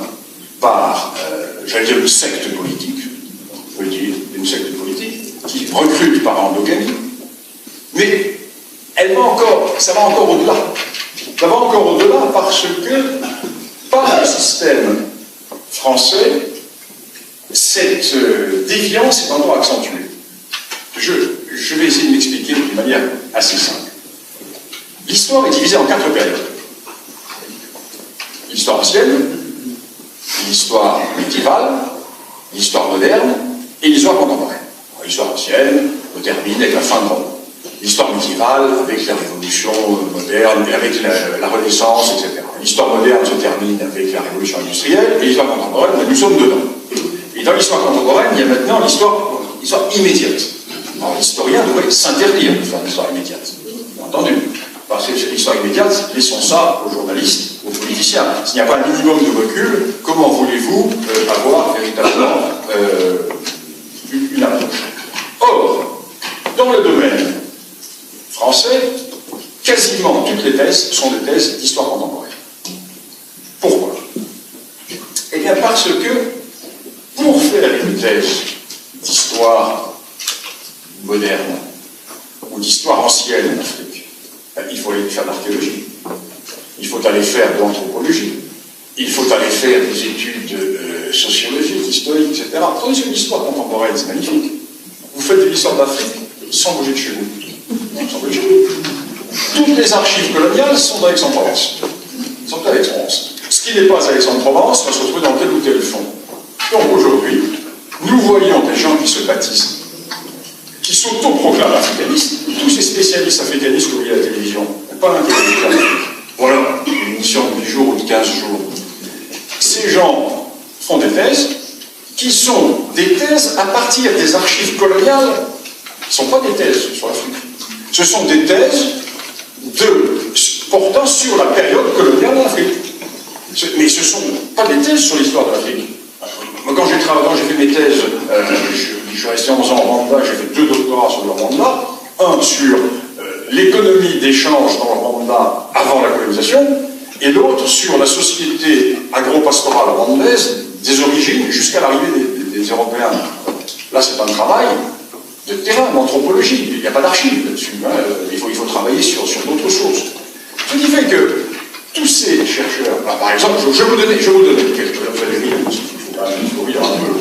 par, j'allais dire, une secte politique, on peut dire une secte politique, qui recrute par endogamie, mais ça va encore au-delà. Ça va encore au-delà parce que, par le système français, cette déviance est encore accentuée. Je vais essayer de m'expliquer d'une manière assez simple. L'histoire est divisée en 4 périodes. L'histoire ancienne, l'histoire médiévale, l'histoire moderne et l'histoire contemporaine. L'histoire ancienne se termine avec la fin de Rome. L'histoire médiévale avec la révolution moderne, avec la Renaissance, etc. L'histoire moderne se termine avec la révolution industrielle et l'histoire contemporaine, nous sommes dedans. Et dans l'histoire contemporaine, il y a maintenant l'histoire immédiate. Alors l'historien devrait s'interdire de faire l'histoire immédiate, bien entendu. Parce que l'histoire immédiate, laissons ça aux journalistes, aux politiciens. S'il n'y a pas un minimum de recul, comment voulez-vous avoir véritablement une approche? Or, dans le domaine français, quasiment toutes les thèses sont des thèses d'histoire contemporaine. Pourquoi? Eh bien parce que pour faire une thèse d'histoire moderne ou d'histoire ancienne en Afrique, il faut aller faire de l'archéologie, il faut aller faire de l'anthropologie, il faut aller faire des études sociologiques, historiques, etc. Tandis que l'histoire contemporaine, c'est magnifique. Vous faites de l'histoire d'Afrique sans bouger de chez vous. Sans bouger de chez vous. Toutes les archives coloniales sont à Aix-en-Provence. Sont à Aix-en-Provence. Ce qui n'est pas à Aix-en-Provence va se retrouver dans tel ou tel fond. Donc aujourd'hui, nous voyons des gens qui se baptisent, qui s'autoproclament africanistes, tous ces spécialistes africanistes que vous voyez à la télévision, pas l'intellectuel. Voilà, une émission de 10 jours ou de 15 jours. Ces gens font des thèses qui sont des thèses à partir des archives coloniales. Ce ne sont pas des thèses sur l'Afrique. Ce sont des thèses portant sur la période coloniale en Afrique. Mais ce ne sont pas des thèses sur l'histoire de l'Afrique. Moi, quand j'ai fait mes thèses, je suis resté 11 ans au Rwanda, j'ai fait 2 doctorats sur le Rwanda, un sur l'économie d'échange dans le Rwanda avant la colonisation, et l'autre sur la société agro-pastorale rwandaise des origines jusqu'à l'arrivée des Européens. Là, c'est un travail de terrain, d'anthropologie. Il n'y a pas d'archives là-dessus. Hein. Il faut travailler sur d'autres sources. Ce qui fait que tous ces chercheurs, par exemple, je vais vous donner quelques, vous allez rire, il faut rire un peu,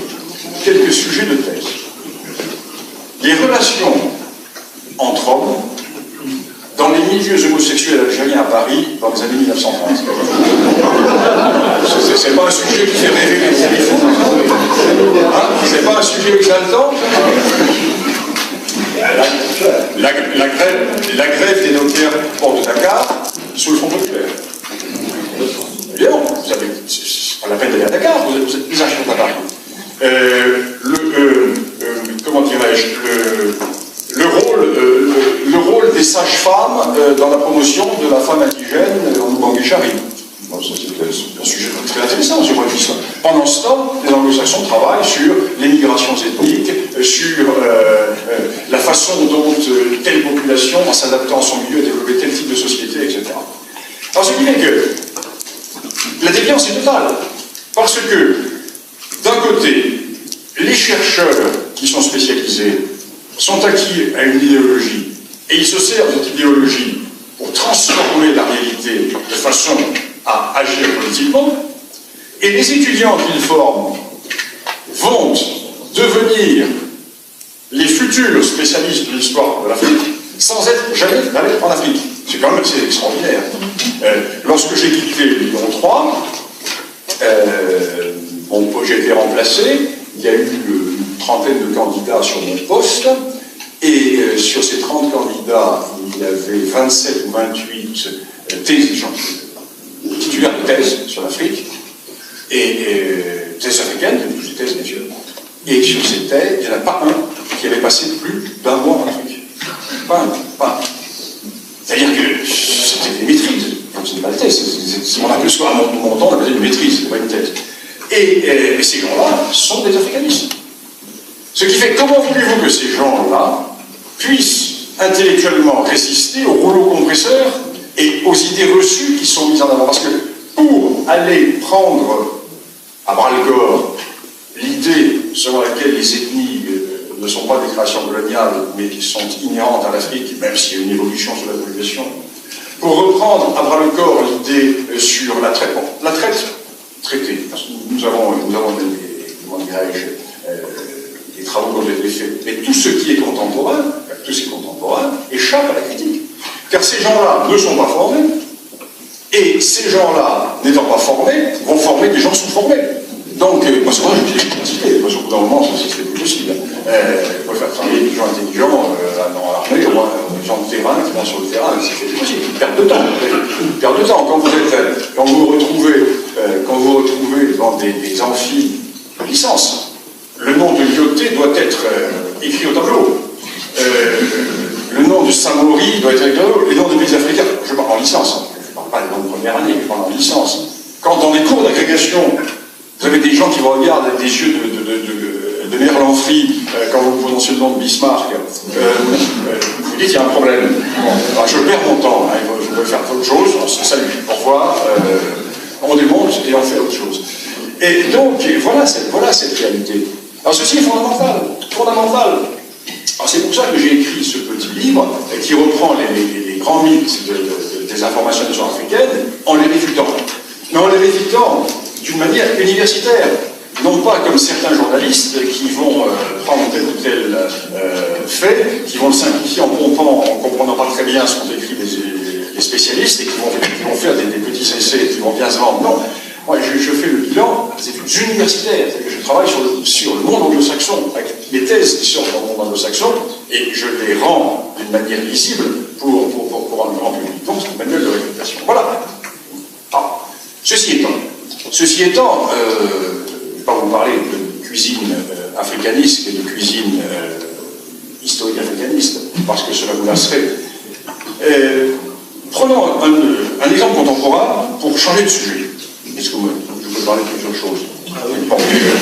quelques sujets de thèse. Les relations entre hommes dans les milieux homosexuels algériens à Paris dans les années 1930. C'est pas un sujet qui fait rêver les élites. Hein? C'est pas un sujet exaltant. La grève des notaires porte Dakar sous le front populaire. Évidemment, c'est pas la peine d'aller à Dakar, vous êtes des archives à Paris. Comment dirais-je, le rôle des sages-femmes dans la promotion de la femme indigène en Oubangui-Chari. Bon, c'est un sujet très intéressant, je crois. Pendant ce temps, les anglo-saxons travaillent sur les migrations ethniques, sur la façon dont telle population, en s'adaptant à son milieu, a développé tel type de société, etc. Alors, ce qui fait que la déviance est totale. Parce que, d'un côté, les chercheurs qui sont spécialisés sont acquis à une idéologie, et ils se servent de cette idéologie pour transformer la réalité de façon à agir politiquement, et les étudiants qu'ils forment vont devenir les futurs spécialistes de l'histoire de l'Afrique sans être jamais allés en Afrique. C'est quand même assez extraordinaire. Lorsque j'ai quitté Lyon 3, j'ai été remplacé, il y a eu une trentaine de candidats sur mon poste, et sur ces 30 candidats, il y avait 27 ou 28 titulaires de thèse sur l'Afrique, et thèses africaines, toutes thèses bien sûr. Et sur ces thèses, il n'y en a pas un qui avait passé plus d'1 mois en Afrique. Pas un. C'est-à-dire que c'était des maîtrises. Donc ce n'est pas des thèses. On appelle ça, à mon temps, on appelait une maîtrise, c'est pas une thèse. Et ces gens-là sont des africanistes. Ce qui fait, comment voulez-vous que ces gens-là puissent intellectuellement résister au rouleau compresseur et aux idées reçues qui sont mises en avant? Parce que pour aller prendre à bras-le-corps l'idée selon laquelle les ethnies ne sont pas des créations coloniales, mais qui sont inhérentes à l'Afrique, même s'il y a une évolution sur la population, pour reprendre à bras-le-corps l'idée sur la traite. Bon, la traite, traité, parce que nous avons des travaux qui ont été faits, mais tout ce qui est contemporain, échappe à la critique. Car ces gens-là ne sont pas formés, et ces gens-là, n'étant pas formés, vont former des gens sous-formés. Donc, moi, c'est vrai, je dis l'identité, parce qu'au bout d'un moment, ça serait plus possible. Il faut faire travailler des gens intelligents dans l'armée, des gens de terrain qui vont sur le terrain, c'est plus possible. Perte de temps. Perte de temps. Quand vous vous retrouvez dans des amphis de licence, le nom de Lyoté doit être écrit au tableau. Le nom de Samori doit être écrit au tableau. Les noms de pays africains, je parle en licence. Je ne parle pas des noms de première année, je parle en licence. Quand dans des cours d'agrégation, vous avez des gens qui vous regardent avec des yeux de merlanfrie quand vous prononcez le nom de Bismarck. Vous dites qu'il y a un problème. Bon, alors je perds mon temps, je veux faire autre chose. Salut, au revoir. On démonte et on fait autre chose. Et donc, voilà cette réalité. Alors ceci est fondamental. Alors c'est pour ça que j'ai écrit ce petit livre qui reprend les grands mythes des informations africaines en les réfutant. Mais en les réfutant d'une manière universitaire, non pas comme certains journalistes qui vont prendre tel ou tel fait, qui vont le simplifier en comprenant pas très bien ce qu'ont écrit les spécialistes et qui vont faire des petits essais qui vont bien se vendre. Non, moi je fais le bilan des études universitaires, c'est-à-dire que je travaille sur le monde anglo-saxon, avec les thèses qui sortent dans le monde anglo-saxon, et je les rends d'une manière lisible pour un grand public. Donc c'est un manuel de réfutation. Voilà. Alors, ceci étant, je ne vais pas vous parler de cuisine africaniste et de cuisine historique africaniste, parce que cela vous lasserait. Prenons un exemple contemporain pour changer de sujet. Est-ce que je peux parler de plusieurs choses? Bon.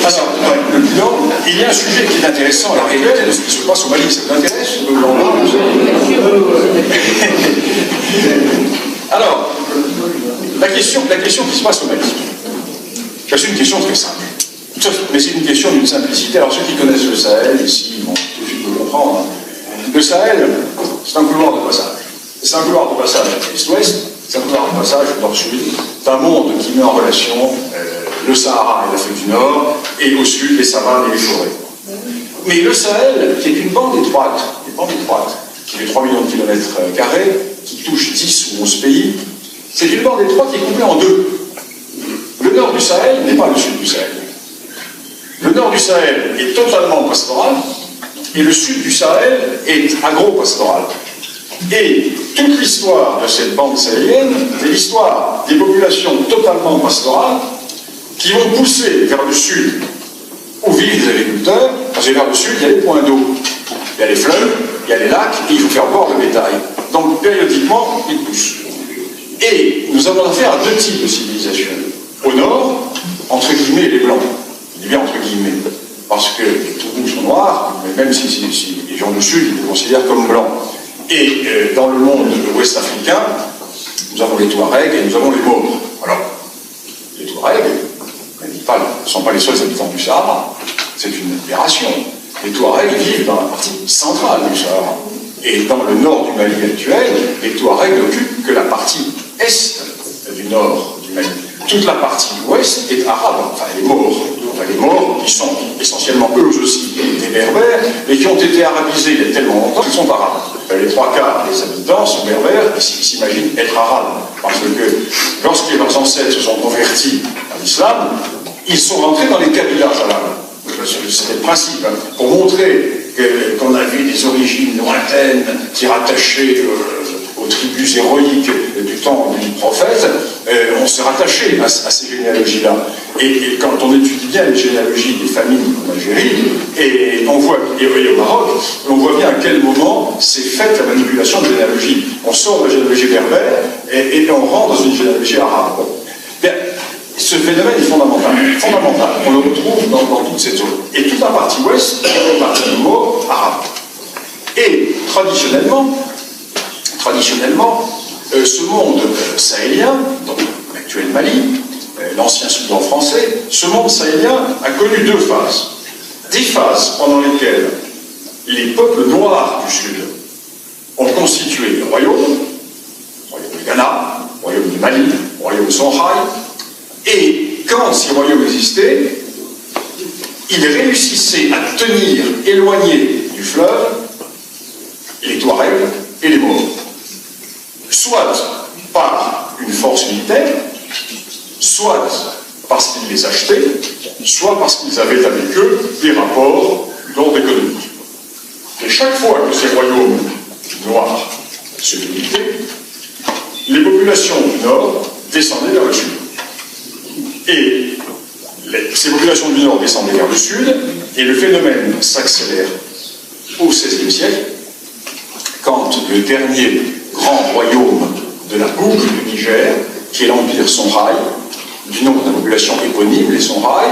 Alors, le bilan, il y a un sujet qui est intéressant à la réalité de ce qui se passe au Mali. Ça vous intéresse? Alors, la question qui se passe au Mali, c'est une question très simple. Mais c'est une question d'une simplicité. Alors, ceux qui connaissent le Sahel, ici, vont tout de suite le comprendre. Le Sahel, c'est un couloir de passage. C'est un couloir de passage est-ouest, c'est un couloir de passage nord-sud. C'est un monde qui met en relation le Sahara et l'Afrique du Nord, et au sud, les savanes et les forêts. Mais le Sahel, qui est une bande étroite, qui fait 3 millions de kilomètres carrés, qui touche 10 ou 11 pays, c'est une bande étroite qui est coupée en deux. Le nord du Sahel n'est pas le sud du Sahel. Le nord du Sahel est totalement pastoral, et le sud du Sahel est agro-pastoral. Et toute l'histoire de cette bande sahélienne, c'est l'histoire des populations totalement pastorales qui vont pousser vers le sud où vivent les agriculteurs, parce que vers le sud, il y a les points d'eau. Il y a les fleuves, il y a les lacs, et il faut faire boire le bétail. Donc, périodiquement, ils poussent. Et nous avons affaire à deux types de civilisations. Au nord, entre guillemets, les blancs. Je dis bien entre guillemets, parce que les Toubous sont noirs, mais même si les gens du sud, ils les considèrent comme blancs. Et dans le monde ouest africain, nous avons les Touaregs et nous avons les Maures. Alors, les Touaregs ne sont pas les seuls habitants du Sahara. C'est une aberration. Les Touaregs vivent dans la partie centrale du Sahara. Et dans le nord du Mali actuel, les Touaregs occupent que la partie est du nord du Mali. Toute la partie ouest est arabe, enfin les Maures qui sont essentiellement eux aussi des berbères, mais qui ont été arabisés il y a tellement longtemps qu'ils sont arabes. Les 3/4 des habitants sont berbères et s'imaginent être arabes, parce que lorsque leurs ancêtres se sont convertis à l'islam, ils sont rentrés dans les kabilas arabes. C'était le principe, hein, pour montrer qu'on avait des origines lointaines qui rattachaient aux tribus héroïques du temps du prophète, on se rattachait à ces généalogies-là. Et quand on étudie bien les généalogies des familles en Algérie, et on voit, et au Maroc, on voit bien à quel moment s'est faite la manipulation de généalogie. On sort de la généalogie berbère et on rentre dans une généalogie arabe. Bien, ce phénomène est fondamental. On le retrouve dans toute cette zone. Et toute la partie ouest est une partie du mot arabe. Et traditionnellement, ce monde sahélien, donc l'actuel Mali, l'ancien Soudan français, ce monde sahélien a connu deux phases. Des phases pendant lesquelles les peuples noirs du Sud ont constitué le royaume du Ghana, le royaume du Mali, le royaume de Songhai, et quand ces royaumes existaient, ils réussissaient à tenir éloignés du fleuve les Touaregs et les Maures. Soit par une force militaire, soit parce qu'ils les achetaient, soit parce qu'ils avaient avec eux des rapports d'ordre économique. Et chaque fois que ces royaumes noirs se limitaient, les populations du nord descendaient vers le sud. Et ces populations du nord descendaient vers le sud, et le phénomène s'accélère au XVIe siècle, quand le dernier grand royaume de la boucle du Niger, qui est l'empire Songhai, du nom de la population éponyme, les Songhai,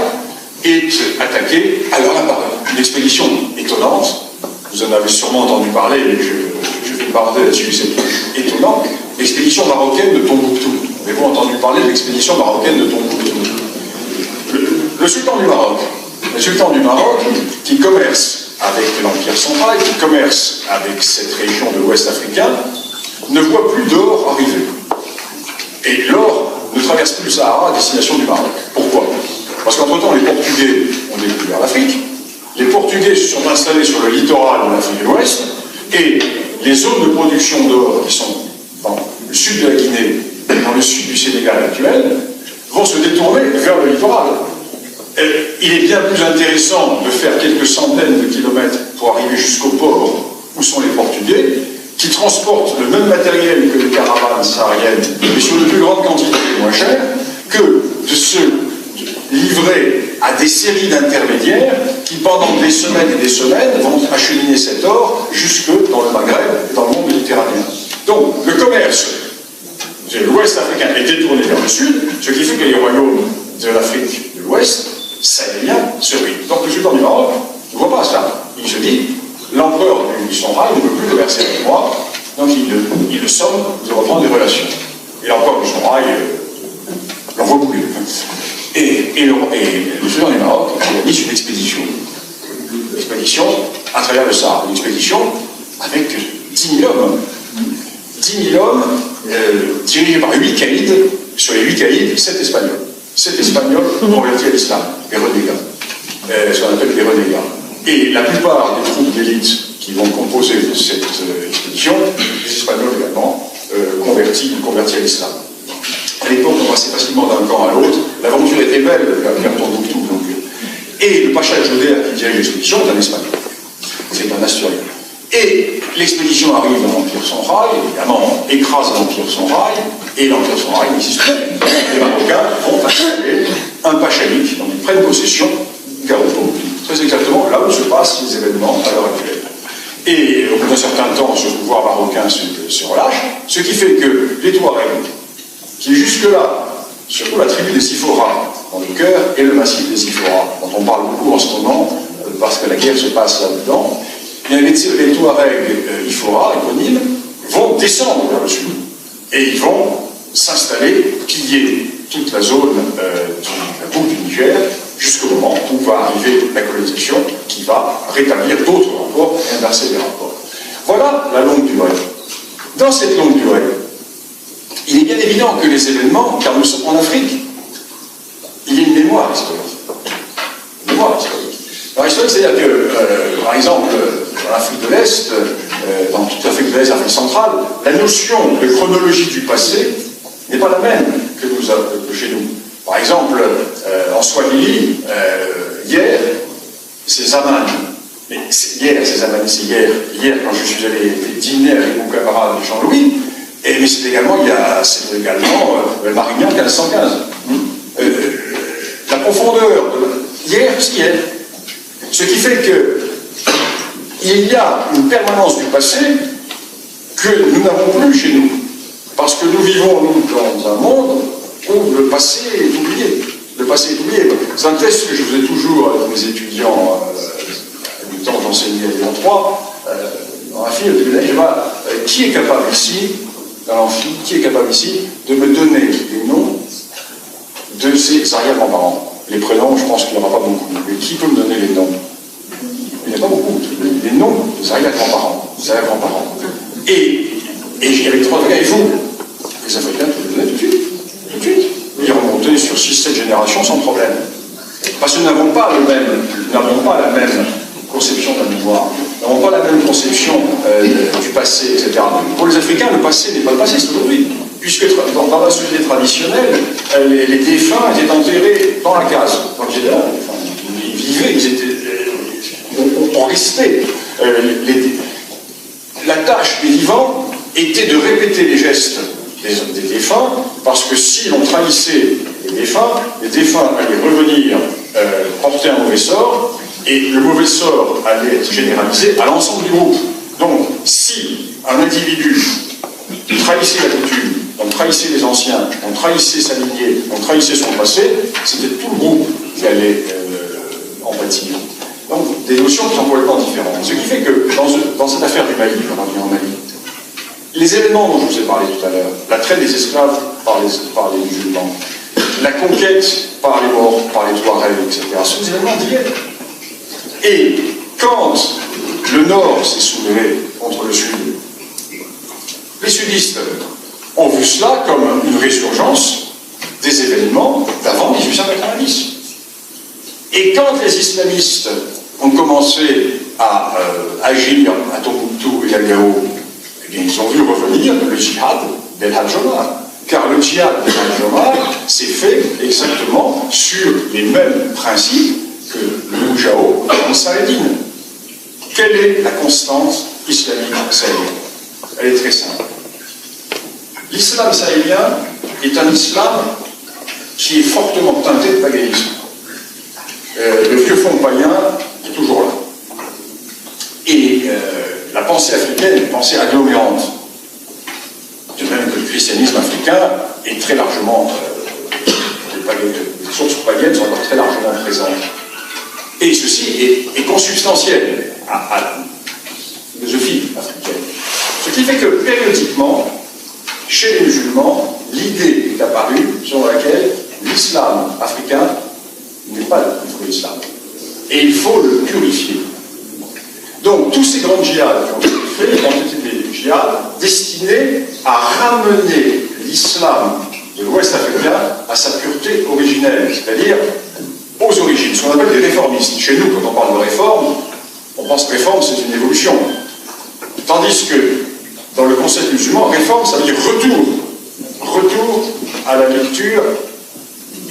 est attaqué. Alors là, par une expédition étonnante, vous en avez sûrement entendu parler, mais je fais une parenthèse là-dessus, c'est étonnant, l'expédition marocaine de Tombouctou. Avez-vous entendu parler de l'expédition marocaine de Tombouctou? Le sultan du Maroc, qui commerce avec l'empire Songhai, qui commerce avec cette région de l'Ouest africain, ne voit plus d'or arriver. Et l'or ne traverse plus le Sahara à destination du Maroc. Pourquoi? Parce qu'entre-temps, les Portugais ont découvert l'Afrique, les Portugais se sont installés sur le littoral de l'Afrique de l'Ouest, et les zones de production d'or qui sont dans le sud de la Guinée et dans le sud du Sénégal actuel vont se détourner vers le littoral. Il est bien plus intéressant de faire quelques centaines de kilomètres pour arriver jusqu'au port où sont les Portugais, qui transportent le même matériel que les caravanes sahariennes, mais sur de plus grandes quantités moins chères, que de se livrer à des séries d'intermédiaires qui, pendant des semaines et des semaines, vont acheminer cet or jusque dans le Maghreb et dans le monde méditerranéen. Donc, le commerce de l'Ouest africain est détourné vers le Sud, ce qui fait que les royaumes de l'Afrique de l'Ouest, sahéliens, se ruinent. Donc, le sultan du Maroc ne voit pas ça. Il se dit, l'empereur du Songhai ne veut plus commercer avec moi, donc il le somme de reprendre des relations. Et l'empereur du Songhai n'en voit plus. Et le sultan du Maroc organise une expédition. Une expédition à travers le Sahara. Une expédition avec 10 000 hommes. 10 000 hommes dirigés par 8 caïds. Sur les 8 caïds, 7 Espagnols. 7 Espagnols convertis à l'islam, les renégats. Ce qu'on appelle les renégats. Et la plupart des troupes d'élite qui vont composer cette expédition, les Espagnols également, convertis à l'islam. À l'époque, on passait facilement d'un camp à l'autre. L'aventure était belle, vers Tombouctou. Et le Pacha Joder qui dirige l'expédition est un Espagnol. C'est un Asturien. Et l'expédition arrive dans l'Empire Songhai, évidemment, écrase l'Empire Songhai, et l'Empire Songhai n'existe plus. Les Marocains vont installer un pachaïque, donc ils prennent possession du Garopo. Très exactement là où se passent les événements à l'heure actuelle. Et au bout d'un certain temps, ce pouvoir marocain se relâche, ce qui fait que les Touaregs, qui jusque-là, surtout la tribu des Sifora, dans le cœur, et le massif des Sifora, dont on parle beaucoup en ce moment, parce que la guerre se passe là-dedans, les Touaregs Ifora, éponymes, vont descendre vers le sud. Et ils vont s'installer, piller toute la zone de la boucle du Niger, jusqu'au moment où va arriver la colonisation qui va rétablir d'autres rapports et inverser les rapports. Voilà la longue durée. Dans cette longue durée, il est bien évident que les événements, car nous sommes en Afrique, il y a une mémoire historique. Une mémoire historique. Alors, historique, c'est-à-dire que, par exemple, dans l'Afrique de l'Est, dans toute l'Afrique de l'Est, l'Afrique centrale, la notion de chronologie du passé n'est pas la même que chez nous. Par exemple, en Swahili, hier, c'est Zaman. Mais hier, c'est Zaman, c'est hier. Hier, quand je suis allé dîner avec mon camarade Jean-Louis, mais c'est également Marignan 1515. La profondeur de hier, c'est hier. Ce qui fait qu'il y a une permanence du passé que nous n'avons plus chez nous. Parce que nous vivons, nous, dans un monde où le passé est oublié. Le passé est oublié. C'est un test que je faisais toujours avec mes étudiants, du temps où j'enseignais à Lyon 3, dans la file, qui est capable ici, dans l'amphi, qui est capable ici de me donner les noms de ses arrière-grands-parents? Les prénoms, je pense qu'il n'y en aura pas beaucoup. Mais qui peut me donner les noms? Il n'y a pas beaucoup. Les noms des arrière-grands-parents. Et avec trois gars, il faut. Les Africains, tu les donnais tout de suite. Tout de suite. Ils remontaient sur 6-7 générations sans problème. Parce que nous n'avons pas la même conception de la mémoire. Nous n'avons pas la même conception du passé, etc. Pour les Africains, le passé n'est pas le passé, c'est aujourd'hui. Puisque dans la société traditionnelle, les défunts étaient enterrés dans la case. Quand j'étais là, ils vivaient, ils étaient. On restait. La tâche des vivants était de répéter les gestes des défunts, parce que si l'on trahissait les défunts allaient revenir porter un mauvais sort, et le mauvais sort allait être généralisé à l'ensemble du groupe. Donc, si un individu trahissait la coutume, on trahissait les anciens, on trahissait sa lignée, on trahissait son passé, c'était tout le groupe qui allait en pâtir. Donc, des notions qui sont complètement différentes. Ce qui fait que, dans cette affaire du Mali, je reviens en Mali, les événements dont je vous ai parlé tout à l'heure, la traite des esclaves par les musulmans, la conquête par les morts, par les Touaregs, etc., sont des événements d'hier. Et quand le Nord s'est soulevé contre le Sud, les sudistes ont vu cela comme une résurgence des événements d'avant 1890. Et quand les islamistes ont commencé à agir à Tombouctou et à Gao, eh bien, ils ont vu revenir le djihad d'El Hadj Omar. Car le djihad d'El Hadj Omar s'est fait exactement sur les mêmes principes que le Moujao et Saladin. Quelle est la constante islamique sahélienne? Elle est très simple. L'islam sahélien est un islam qui est fortement teinté de paganisme. Le vieux fond païen est toujours là. Et la pensée africaine est une pensée agglomérante. De même que le christianisme africain est très largement... les sources païennes sont encore très largement présentes. Et ceci est consubstantiel à la philosophie africaine. Ce qui fait que, périodiquement, chez les musulmans, l'idée est apparue selon laquelle l'islam africain n'est pas le vrai islam. Et il faut le purifier. Donc, tous ces grands djihad qui ont été faits ont été des djihad destinés à ramener l'islam de l'Ouest africain à sa pureté originelle, c'est-à-dire aux origines, ce qu'on appelle des réformistes. Chez nous, quand on parle de réforme, on pense que réforme, c'est une évolution. Tandis que, dans le concept musulman, réforme, ça veut dire retour. Retour à la lecture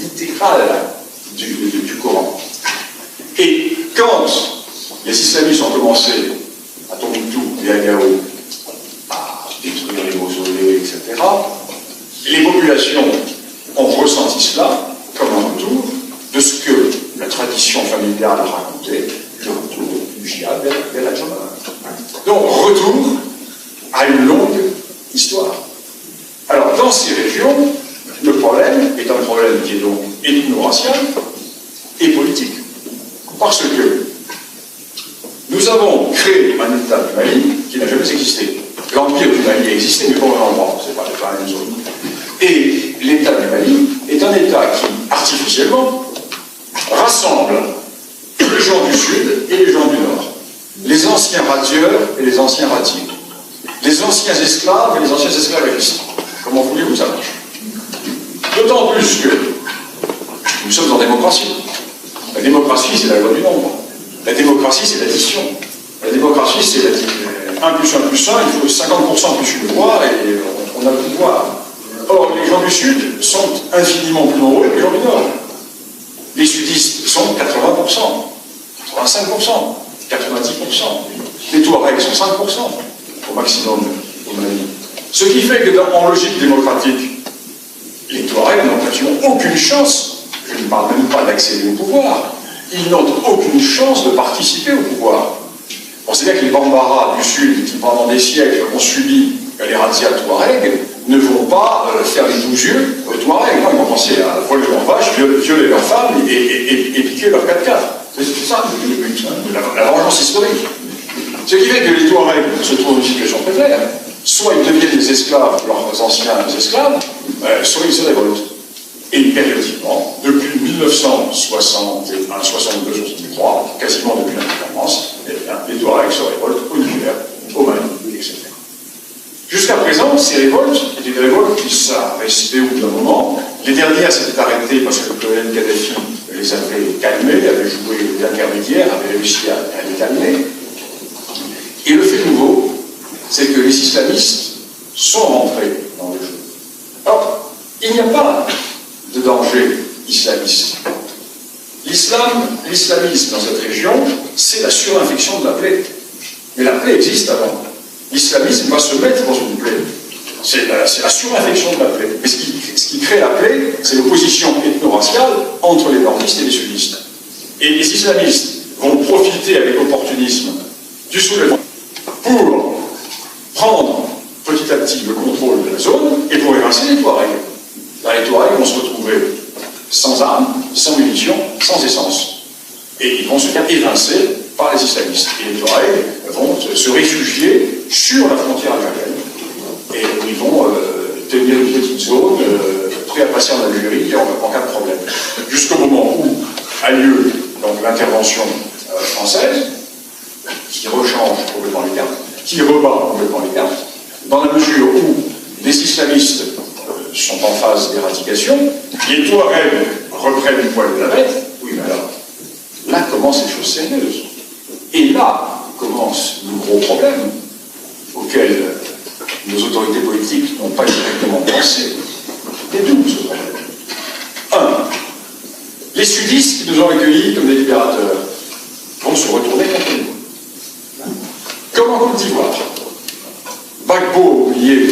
littérale du Coran. Et quand les islamistes ont commencé à Tombouctou et à Gao à détruire les mausolées, etc., les populations ont ressenti cela comme un retour de ce que la tradition familiale racontait, le retour du djihad vers la Jamaïque. Donc, retour à une longue histoire. Alors, dans ces régions, le problème est un problème qui est donc ethno-racial et politique. Parce que nous avons créé un État du Mali qui n'a jamais existé. L'Empire du Mali a existé, mais pas au même endroit, c'est pas la même zone. Et l'État du Mali est un État qui, artificiellement, rassemble les gens du Sud et les gens du Nord. Les anciens radieurs et les anciens radiers. Les anciens esclaves et les anciens esclavagistes. Comment voulez-vous que ça marche? D'autant plus que nous sommes en démocratie. La démocratie, c'est la loi du nombre. La démocratie, c'est l'addition. La démocratie, c'est 1 plus 1 plus 1, il faut 50% plus une voix et on a le pouvoir. Or, les gens du Sud sont infiniment plus nombreux que les gens du Nord. Les sudistes sont 80%, 85%, 90%. Les Touaregs sont 5% au maximum au Mali. Ce qui fait que en logique démocratique, les Touaregs n'ont pratiquement aucune chance, je ne parle même pas d'accéder au pouvoir, ils n'ont aucune chance de participer au pouvoir. Bon, c'est-à-dire que les Bambara du Sud, qui pendant des siècles ont subi les razzias Touaregs, ne vont pas faire les 12 yeux aux Touaregs. Ils vont penser à voler leurs vaches, violer leurs femmes et piquer leurs 4x4. C'est ça le but, la vengeance historique. Ce qui fait que les Touaregs se trouvent dans une situation très claire. Soit ils deviennent des esclaves, leurs anciens esclaves, soit ils se révoltent. Et périodiquement, depuis 1961, 62, 63, quasiment depuis l'indépendance, les Touaregs se révoltent au Niger, au Mali, etc. Jusqu'à présent, ces révoltes étaient des révoltes qui sont restées au bout d'un moment. Les dernières s'étaient arrêtées parce que le colonel Kadhafi les avait calmées, avait joué l'intermédiaire, avait réussi à les calmer. Et le fait nouveau, c'est que les islamistes sont rentrés dans le jeu. Alors, il n'y a pas de danger islamiste. L'islamisme dans cette région, c'est la surinfection de la plaie. Mais la plaie existe avant. L'islamisme va se mettre dans une plaie. C'est la surinfection de la plaie. Mais ce qui crée la plaie, c'est l'opposition ethno-raciale entre les nordistes et les sudistes. Et les islamistes vont profiter avec opportunisme du soulèvement pour prendre petit à petit le contrôle de la zone et pour évincer les Touaregs. Les Touaregs vont se retrouver sans armes, sans munitions, sans essence. Et ils vont se faire évincer par les islamistes. Et les Touaregs vont se réfugier sur la frontière algérienne. Et ils vont tenir une petite zone, prêt à passer en Algérie en cas de problème. Jusqu'au moment où a lieu l'intervention française, qui rechange complètement les cartes, qui rebat complètement les cartes, dans la mesure où les islamistes sont en phase d'éradication, les Touaregs reprennent le poil de la bête. Oui, mais alors, là commencent les choses sérieuses. Et là commencent nos gros problèmes auxquels nos autorités politiques n'ont pas directement pensé. Et d'où ce problème? 1. Les sudistes qui nous ont accueillis comme des libérateurs vont se retourner contre nous. Comme en Côte d'Ivoire. Gbagbo a oublié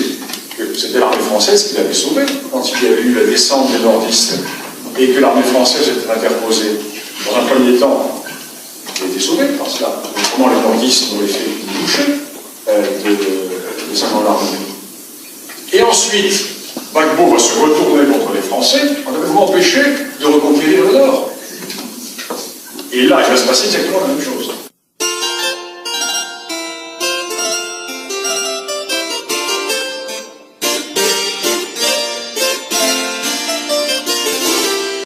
que c'était l'armée française qui l'avait sauvé quand il y avait eu la descente des nordistes et que l'armée française était interposée. Dans un premier temps, il a été sauvé par cela. Autrement, les nordistes ont fait boucher de sa gendarmerie. Et ensuite, Gbagbo va se retourner contre les Français en devant empêcher de reconquérir le Nord. Et là, il va se passer exactement la même chose.